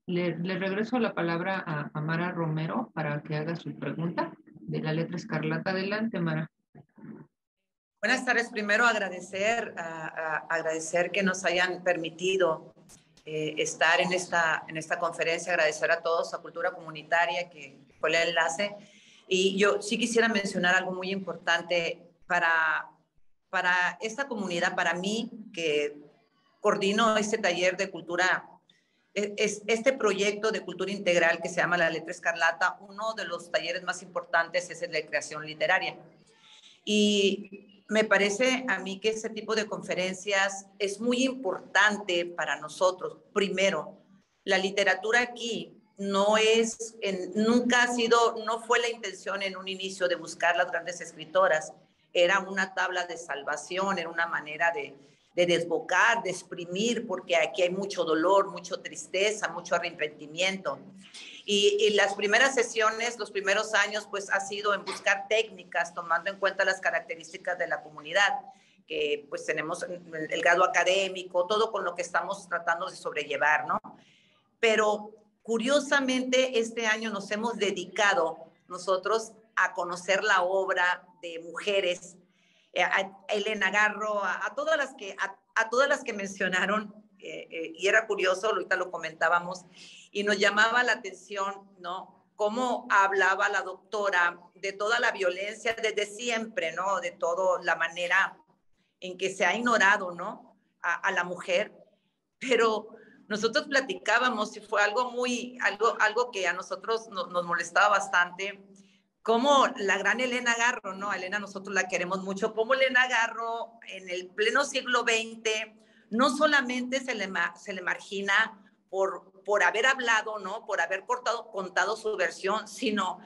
le regreso la palabra a Mara Romero para que haga su pregunta de la Letra Escarlata. Adelante, Mara. Buenas tardes. Primero agradecer que nos hayan permitido estar en esta conferencia, agradecer a todos, a Cultura Comunitaria, que fue el enlace. Y yo sí quisiera mencionar algo muy importante para esta comunidad, para mí, que coordino este taller de cultura, este proyecto de cultura integral que se llama La Letra Escarlata. Uno de los talleres más importantes es el de creación literaria. Y me parece a mí que ese tipo de conferencias es muy importante para nosotros. Primero, la literatura aquí no fue la intención en un inicio de buscar las grandes escritoras. Era una tabla de salvación, era una manera de desbocar, de exprimir, porque aquí hay mucho dolor, mucha tristeza, mucho arrepentimiento. Y las primeras sesiones, los primeros años, pues ha sido en buscar técnicas, tomando en cuenta las características de la comunidad, que pues tenemos el grado académico, todo con lo que estamos tratando de sobrellevar, ¿no? Pero curiosamente este año nos hemos dedicado nosotros a conocer la obra de mujeres, a Elena Garro, a todas las que mencionaron, y era curioso, ahorita lo comentábamos, y nos llamaba la atención, ¿no? Cómo hablaba la doctora de toda la violencia desde siempre, ¿no? De toda la manera en que se ha ignorado, ¿no? A la mujer. Pero nosotros platicábamos y fue algo que a nosotros nos molestaba bastante, como la gran Elena Garro, ¿no? Elena nosotros la queremos mucho, como Elena Garro en el pleno siglo XX no solamente se le margina por haber hablado, ¿no? Por haber contado su versión, sino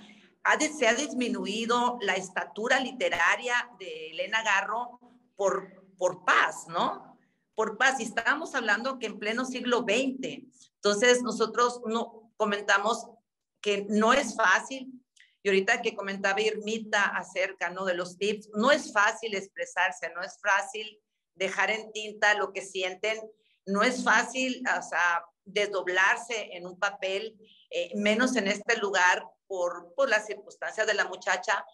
se ha disminuido la estatura literaria de Elena Garro por paz, ¿no? Por paz. Y estábamos hablando que en pleno siglo XX. Entonces, nosotros comentamos que no es fácil. Y ahorita que comentaba Irmita acerca, ¿no? De los tips, no es fácil expresarse, no es fácil dejar en tinta lo que sienten, no es fácil, o sea, desdoblarse en un papel, menos en este lugar por las circunstancias de las muchachas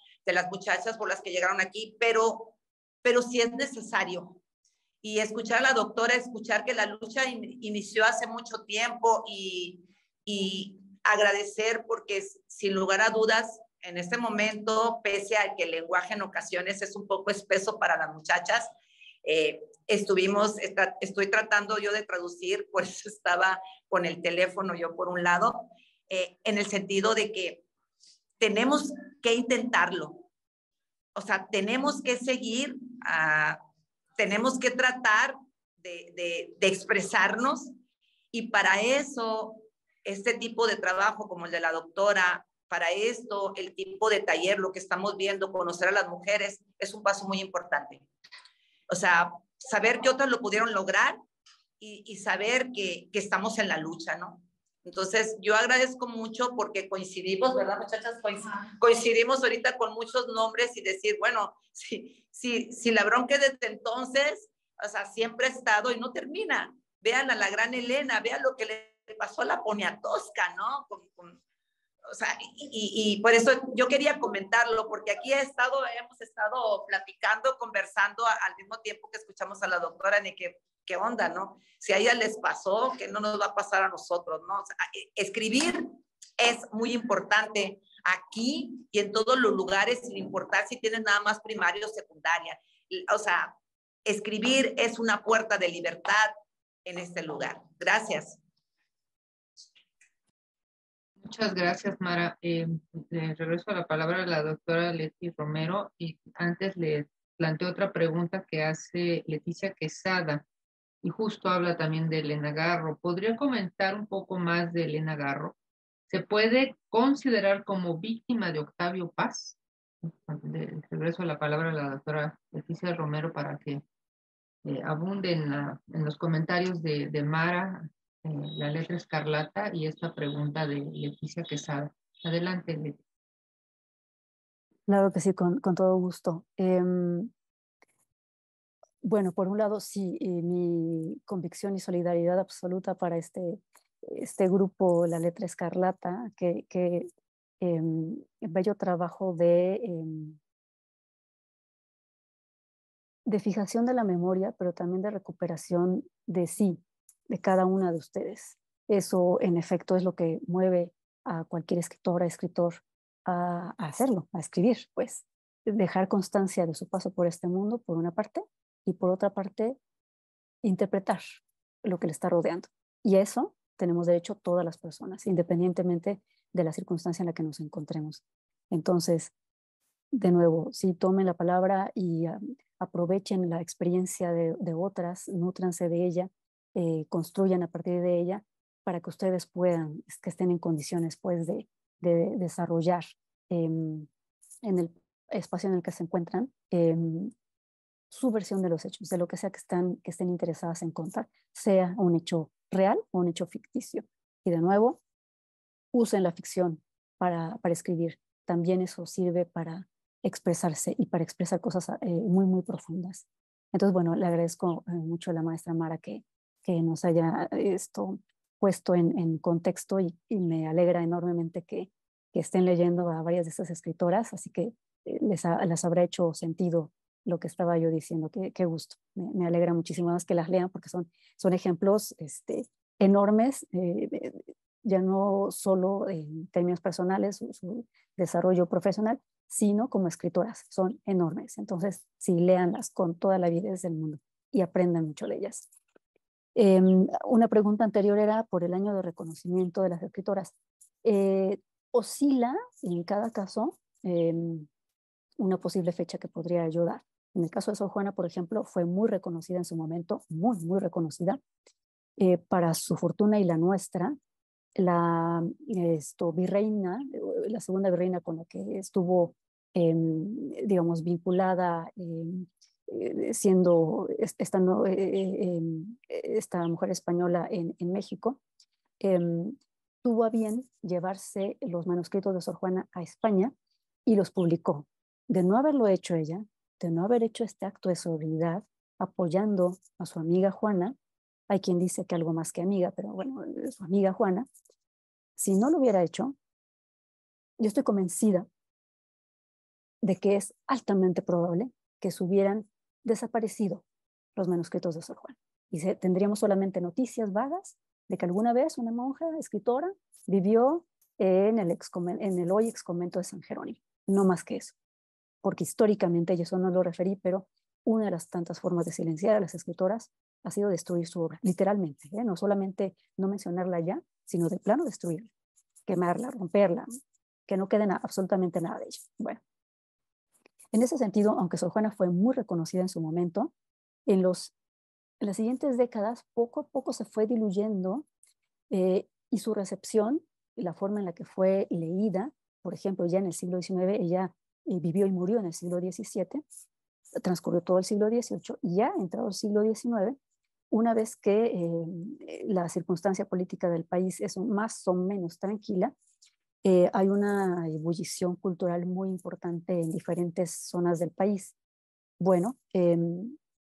por las que llegaron aquí, pero sí es necesario. Y escuchar a la doctora, escuchar que la lucha inició hace mucho tiempo y agradecer porque sin lugar a dudas, en este momento, pese a que el lenguaje en ocasiones es un poco espeso para las muchachas, estoy tratando yo de traducir, por eso estaba con el teléfono yo por un lado, en el sentido de que tenemos que intentarlo. O sea, tenemos que seguir, tenemos que tratar de expresarnos, y para eso este tipo de trabajo como el de la doctora, para esto el tipo de taller, lo que estamos viendo, conocer a las mujeres, es un paso muy importante. O sea, saber que otras lo pudieron lograr y saber que estamos en la lucha, ¿no? Entonces, yo agradezco mucho porque coincidimos, ¿verdad, muchachas? Coincidimos ahorita con muchos nombres y decir, bueno, si la bronca desde entonces, o sea, siempre ha estado y no termina. Vean a la gran Elena, vean lo que le pasó a la Poniatowska, ¿no? O sea, y por eso yo quería comentarlo, porque aquí hemos estado platicando, conversando al mismo tiempo que escuchamos a la doctora, ni qué onda, ¿no? Si a ella les pasó, que no nos va a pasar a nosotros, ¿no? O sea, escribir es muy importante aquí y en todos los lugares, sin importar si tienes nada más primaria o secundaria. o sea, escribir es una puerta de libertad en este lugar. Gracias. Muchas gracias, Mara. Le regreso la palabra a la doctora Leti Romero y antes le planteo otra pregunta que hace Leticia Quesada y justo habla también de Elena Garro. ¿Podría comentar un poco más de Elena Garro? ¿Se puede considerar como víctima de Octavio Paz? Le regreso la palabra a la doctora Leticia Romero para que abunde en los comentarios de Mara, la letra escarlata y esta pregunta de Leticia Quesada. Adelante, Leticia. Claro que sí, con todo gusto. Bueno, por un lado, sí, mi convicción y solidaridad absoluta para este grupo, la letra escarlata, que bello trabajo de fijación de la memoria, pero también de recuperación de sí, de cada una de ustedes. Eso, en efecto, es lo que mueve a cualquier escritora, escritor a hacerlo, a escribir, pues. Dejar constancia de su paso por este mundo, por una parte, y por otra parte, interpretar lo que le está rodeando. Y a eso tenemos derecho todas las personas, independientemente de la circunstancia en la que nos encontremos. Entonces, de nuevo, sí, tomen la palabra y aprovechen la experiencia de otras, nútranse de ella, construyan a partir de ella para que ustedes puedan, que estén en condiciones pues de desarrollar en el espacio en el que se encuentran su versión de los hechos, de lo que sea que estén interesadas en contar, sea un hecho real o un hecho ficticio. Y de nuevo, usen la ficción para escribir. También eso sirve para expresarse y para expresar cosas muy, muy profundas. Entonces, bueno, le agradezco mucho a la maestra Mara que nos haya esto puesto en contexto y me alegra enormemente que estén leyendo a varias de estas escritoras, así que les habrá hecho sentido lo que estaba yo diciendo. Qué gusto. Me alegra muchísimo más que las lean porque son ejemplos enormes, ya no solo en términos personales, su desarrollo profesional, sino como escritoras. Son enormes. Entonces, sí, léanlas con toda la avidez del mundo y aprendan mucho de ellas. Una pregunta anterior era por el año de reconocimiento de las escritoras. Oscila en cada caso una posible fecha que podría ayudar. En el caso de Sor Juana, por ejemplo, fue muy reconocida en su momento, muy, muy reconocida. Para su fortuna y la nuestra, la virreina, la segunda virreina con la que estuvo, digamos, vinculada, estando esta mujer española en México, tuvo a bien llevarse los manuscritos de Sor Juana a España y los publicó. De no haberlo hecho ella, de no haber hecho este acto de solidaridad, apoyando a su amiga Juana, hay quien dice que algo más que amiga, pero bueno, su amiga Juana, si no lo hubiera hecho, yo estoy convencida de que es altamente probable que se hubieran desaparecido los manuscritos de Sor Juana. Y tendríamos solamente noticias vagas de que alguna vez una monja escritora vivió en el hoy ex convento de San Jerónimo. No más que eso. Porque históricamente, y eso no lo referí, pero una de las tantas formas de silenciar a las escritoras ha sido destruir su obra, literalmente, no solamente no mencionarla ya, sino de plano destruirla, quemarla, romperla, que no quede absolutamente nada de ella. Bueno, en ese sentido, aunque Sor Juana fue muy reconocida en su momento, en las siguientes décadas poco a poco se fue diluyendo y su recepción y la forma en la que fue leída, por ejemplo, ya en el siglo XIX, ella vivió y murió en el siglo XVII, transcurrió todo el siglo XVIII y ya entrado el siglo XIX, una vez que la circunstancia política del país es más o menos tranquila, hay una ebullición cultural muy importante en diferentes zonas del país. Bueno,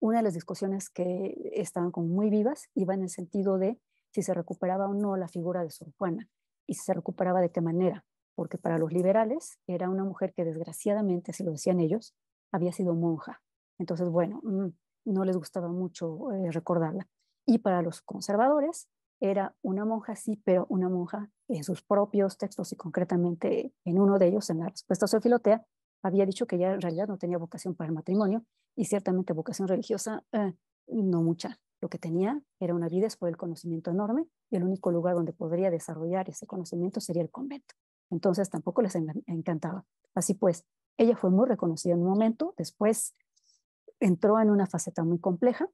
una de las discusiones que estaban como muy vivas iba en el sentido de si se recuperaba o no la figura de Sor Juana y si se recuperaba de qué manera, porque para los liberales era una mujer que desgraciadamente, así lo decían ellos, había sido monja. Entonces, bueno, no les gustaba mucho recordarla. Y para los conservadores era una monja, sí, pero una monja en sus propios textos y concretamente en uno de ellos, en la respuesta a Sor Filotea, había dicho que ella en realidad no tenía vocación para el matrimonio y ciertamente vocación religiosa, no mucha. Lo que tenía era una avidez por el conocimiento enorme y el único lugar donde podría desarrollar ese conocimiento sería el convento. Entonces tampoco les encantaba. Así pues, ella fue muy reconocida en un momento, después entró en una faceta muy compleja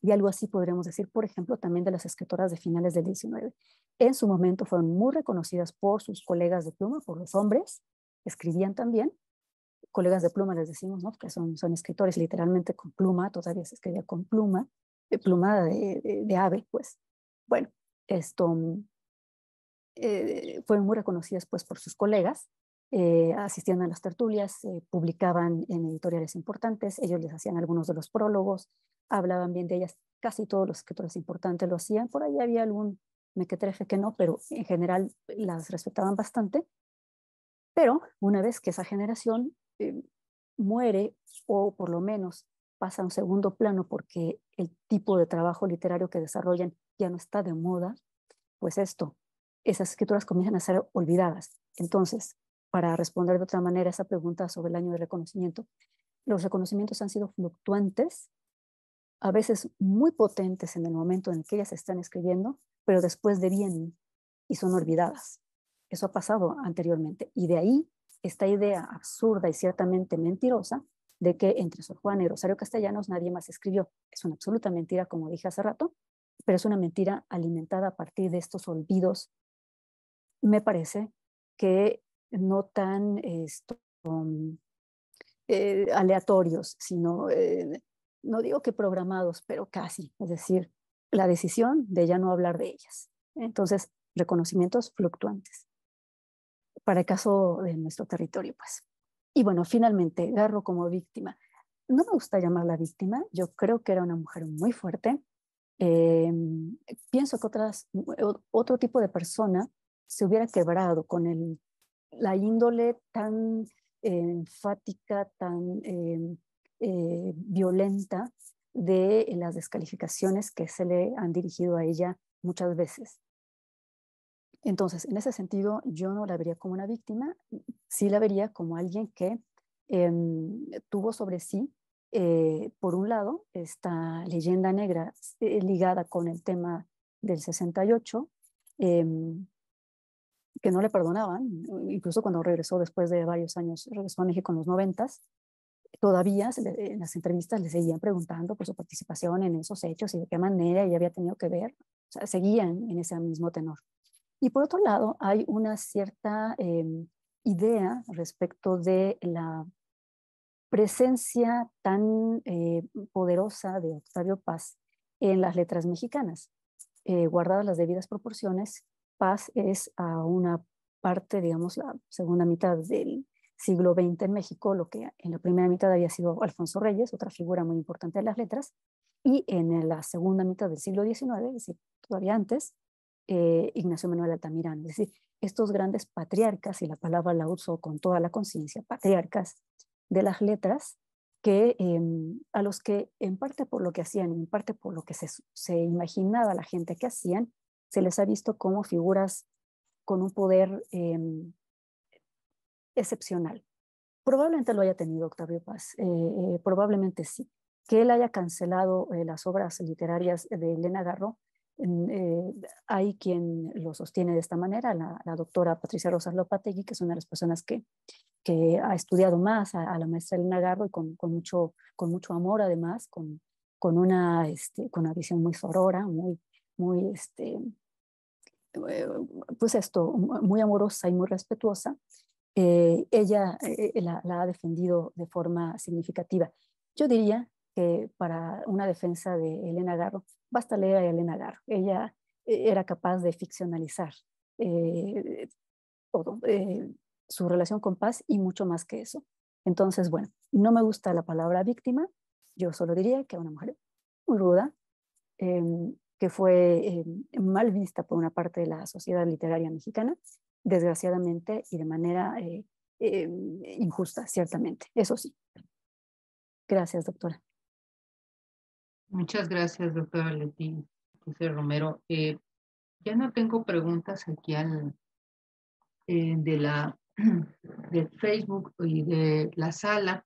y algo así podríamos decir, por ejemplo, también de las escritoras de finales del 19. En su momento fueron muy reconocidas por sus colegas de pluma, por los hombres, escribían también, colegas de pluma les decimos, ¿no? Que son escritores literalmente con pluma, todavía se escribía con pluma, pluma de ave, pues. Bueno, esto fueron muy reconocidas pues por sus colegas, asistían a las tertulias, publicaban en editoriales importantes, ellos les hacían algunos de los prólogos, hablaban bien de ellas, casi todos los escritores importantes lo hacían, por ahí había algún mequetrefe que no, pero en general las respetaban bastante. Pero una vez que esa generación muere o por lo menos pasa a un segundo plano porque el tipo de trabajo literario que desarrollan ya no está de moda, pues esas escrituras comienzan a ser olvidadas. Entonces, para responder de otra manera a esa pregunta sobre el año de reconocimiento, los reconocimientos han sido fluctuantes, a veces muy potentes en el momento en el que ellas están escribiendo, pero después devienen y son olvidadas. Eso ha pasado anteriormente. Y de ahí esta idea absurda y ciertamente mentirosa de que entre Sor Juana y Rosario Castellanos nadie más escribió. Es una absoluta mentira, como dije hace rato, pero es una mentira alimentada a partir de estos olvidos, me parece que no tan aleatorios, sino, no digo que programados, pero casi. Es decir, la decisión de ya no hablar de ellas. Entonces, reconocimientos fluctuantes para el caso de nuestro territorio, pues. Y bueno, finalmente, Garro como víctima. No me gusta llamarla víctima, yo creo que era una mujer muy fuerte. Pienso que otro tipo de persona se hubiera quebrado con la índole tan enfática, tan violenta de las descalificaciones que se le han dirigido a ella muchas veces. Entonces, en ese sentido, yo no la vería como una víctima, sí la vería como alguien que tuvo sobre sí, por un lado, esta leyenda negra ligada con el tema del 68, que no le perdonaban, incluso cuando regresó después de varios años, regresó a México en los 90s, todavía en las entrevistas le seguían preguntando por su participación en esos hechos y de qué manera ella había tenido que ver, o sea, seguían en ese mismo tenor. Y por otro lado, hay una cierta idea respecto de la presencia tan poderosa de Octavio Paz en las letras mexicanas. Guardadas las debidas proporciones, Paz es a una parte, digamos, la segunda mitad del siglo XX en México, lo que en la primera mitad había sido Alfonso Reyes, otra figura muy importante de las letras, y en la segunda mitad del siglo XIX, es decir, todavía antes, Ignacio Manuel Altamirano. Es decir, estos grandes patriarcas, y la palabra la uso con toda la conciencia, patriarcas de las letras, que a los que en parte por lo que hacían, en parte por lo que se imaginaba la gente que hacían, se les ha visto como figuras con un poder excepcional. Probablemente lo haya tenido Octavio Paz, probablemente sí. Que él haya cancelado las obras literarias de Elena Garro, hay quien lo sostiene de esta manera, la doctora Patricia Rosas Lopategui, que es una de las personas que ha estudiado más a la maestra Elena Garro y con mucho amor además, con una visión muy sorora, muy pues muy amorosa y muy respetuosa. Ella la ha defendido de forma significativa. Yo diría que para una defensa de Elena Garro, basta leer a Elena Garro. Ella era capaz de ficcionalizar todo, su relación con Paz y mucho más que eso. Entonces, bueno, no me gusta la palabra víctima, yo solo diría que era una mujer muy ruda, que fue mal vista por una parte de la sociedad literaria mexicana, desgraciadamente y de manera injusta, ciertamente. Eso sí. Gracias, doctora. Muchas gracias, doctora Leti José Romero. Ya no tengo preguntas aquí de la de Facebook y de la sala.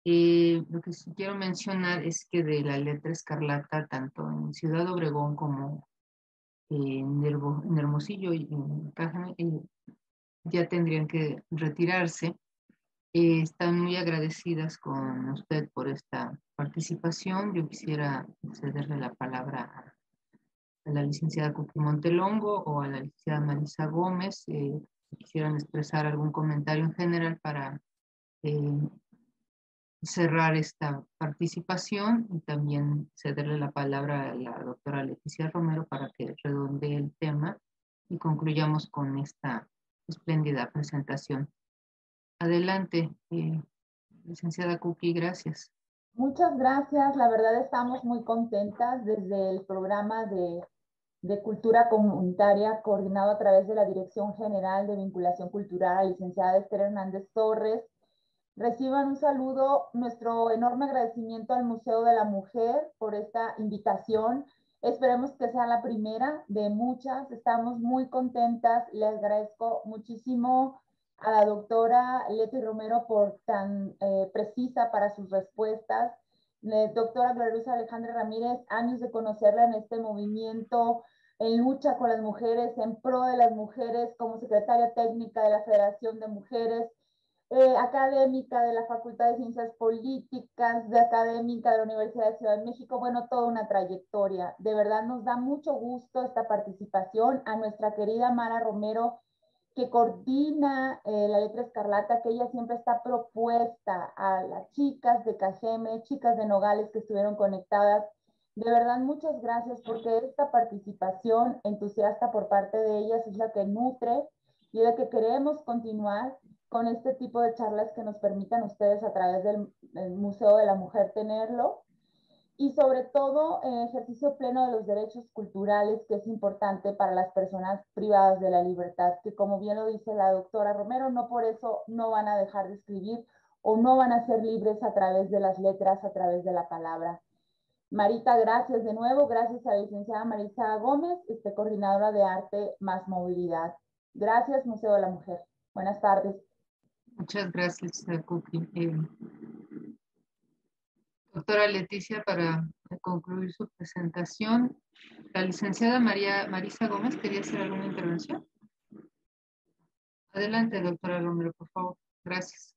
Lo que sí quiero mencionar es que de la letra escarlata, tanto en Ciudad Obregón como en Hermosillo y en Caja, ya tendrían que retirarse. Están muy agradecidas con usted por esta participación. Yo quisiera cederle la palabra a la licenciada Cookie Montelongo o a la licenciada Marisa Gómez. Si quisieran expresar algún comentario en general para cerrar esta participación, y también cederle la palabra a la doctora Leticia Romero para que redondee el tema y concluyamos con esta espléndida presentación. Adelante, licenciada Cookie, gracias. Muchas gracias, la verdad estamos muy contentas desde el programa de Cultura Comunitaria, coordinado a través de la Dirección General de Vinculación Cultural, licenciada Esther Hernández Torres. Reciban un saludo, nuestro enorme agradecimiento al Museo de la Mujer por esta invitación. Esperemos que sea la primera de muchas. Estamos muy contentas. Les agradezco muchísimo a la doctora Leti Romero por tan precisa para sus respuestas. Doctora Gloria Luz Alejandra Ramírez, años de conocerla en este movimiento en lucha con las mujeres, en pro de las mujeres, como secretaria técnica de la Federación de Mujeres, académica de la Facultad de Ciencias Políticas, de académica de la Universidad de Ciudad de México, bueno, toda una trayectoria. De verdad nos da mucho gusto esta participación. A nuestra querida Mara Romero, que coordina la letra escarlata, que ella siempre está propuesta, a las chicas de Cajeme, chicas de Nogales que estuvieron conectadas. De verdad, muchas gracias, porque esta participación entusiasta por parte de ellas es la que nutre y la que queremos continuar con este tipo de charlas que nos permitan ustedes a través del Museo de la Mujer tenerlo. Y sobre todo, ejercicio pleno de los derechos culturales, que es importante para las personas privadas de la libertad, que como bien lo dice la doctora Romero, no por eso no van a dejar de escribir o no van a ser libres a través de las letras, a través de la palabra. Marita, gracias de nuevo. Gracias a la licenciada Marisa Gómez, coordinadora de Arte más Movilidad. Gracias, Museo de la Mujer. Buenas tardes. Muchas gracias, Cookie. Doctora Leticia, para concluir su presentación, la licenciada Marisa Gómez quería hacer alguna intervención. Adelante, doctora Romero, por favor. Gracias.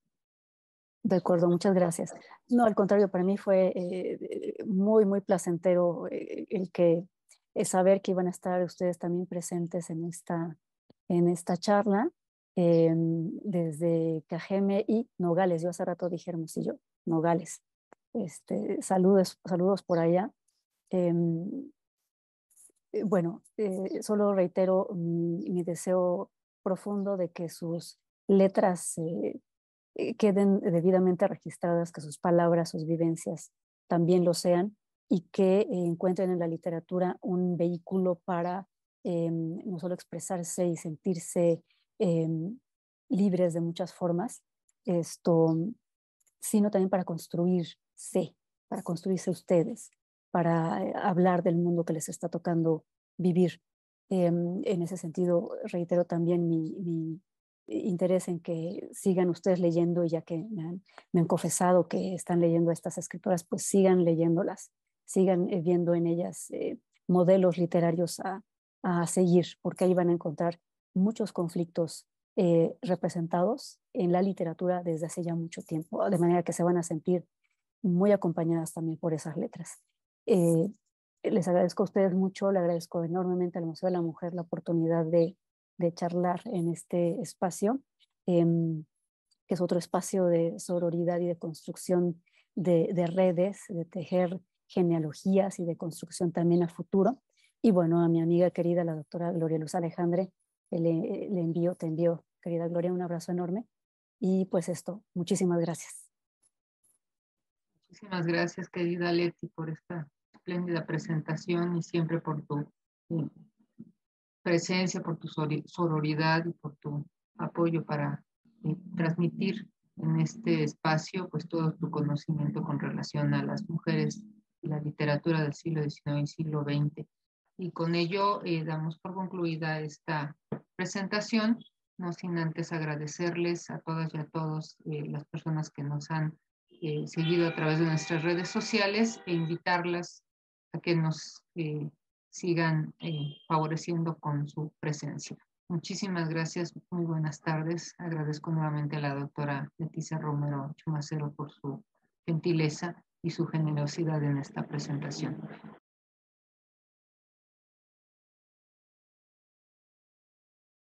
De acuerdo, muchas gracias. No, al contrario, para mí fue muy, muy placentero saber que iban a estar ustedes también presentes en esta charla, desde Cajeme y Nogales. Yo hace rato dije Hermosillo, Nogales. Saludos por allá. Bueno, solo reitero mi deseo profundo de que sus letras queden debidamente registradas, que sus palabras, sus vivencias también lo sean, y que encuentren en la literatura un vehículo para no solo expresarse y sentirse libres de muchas formas, sino también para construirse ustedes, para hablar del mundo que les está tocando vivir. En ese sentido, reitero también mi interés en que sigan ustedes leyendo, y ya que me han confesado que están leyendo a estas escritoras, pues sigan leyéndolas, sigan viendo en ellas modelos literarios a seguir, porque ahí van a encontrar muchos conflictos representados en la literatura desde hace ya mucho tiempo, de manera que se van a sentir muy acompañadas también por esas letras. Les agradezco a ustedes mucho, le agradezco enormemente al Museo de la Mujer la oportunidad de charlar en este espacio, que es otro espacio de sororidad y de construcción de redes, de tejer genealogías y de construcción también a futuro. Y bueno, a mi amiga querida, la doctora Gloria Luz Alejandre, te envío, querida Gloria, un abrazo enorme. Y pues esto, muchísimas gracias. Muchísimas gracias, querida Leti, por esta espléndida presentación y siempre por tu presencia, por tu sororidad y por tu apoyo para transmitir en este espacio pues todo tu conocimiento con relación a las mujeres y la literatura del siglo XIX y siglo XX. Y con ello damos por concluida esta presentación no sin antes agradecerles a todas y a todos las personas que nos han seguido a través de nuestras redes sociales e invitarlas a que nos sigan favoreciendo con su presencia. Muchísimas gracias, muy buenas tardes. Agradezco nuevamente a la doctora Leticia Romero Chumacero por su gentileza y su generosidad en esta presentación.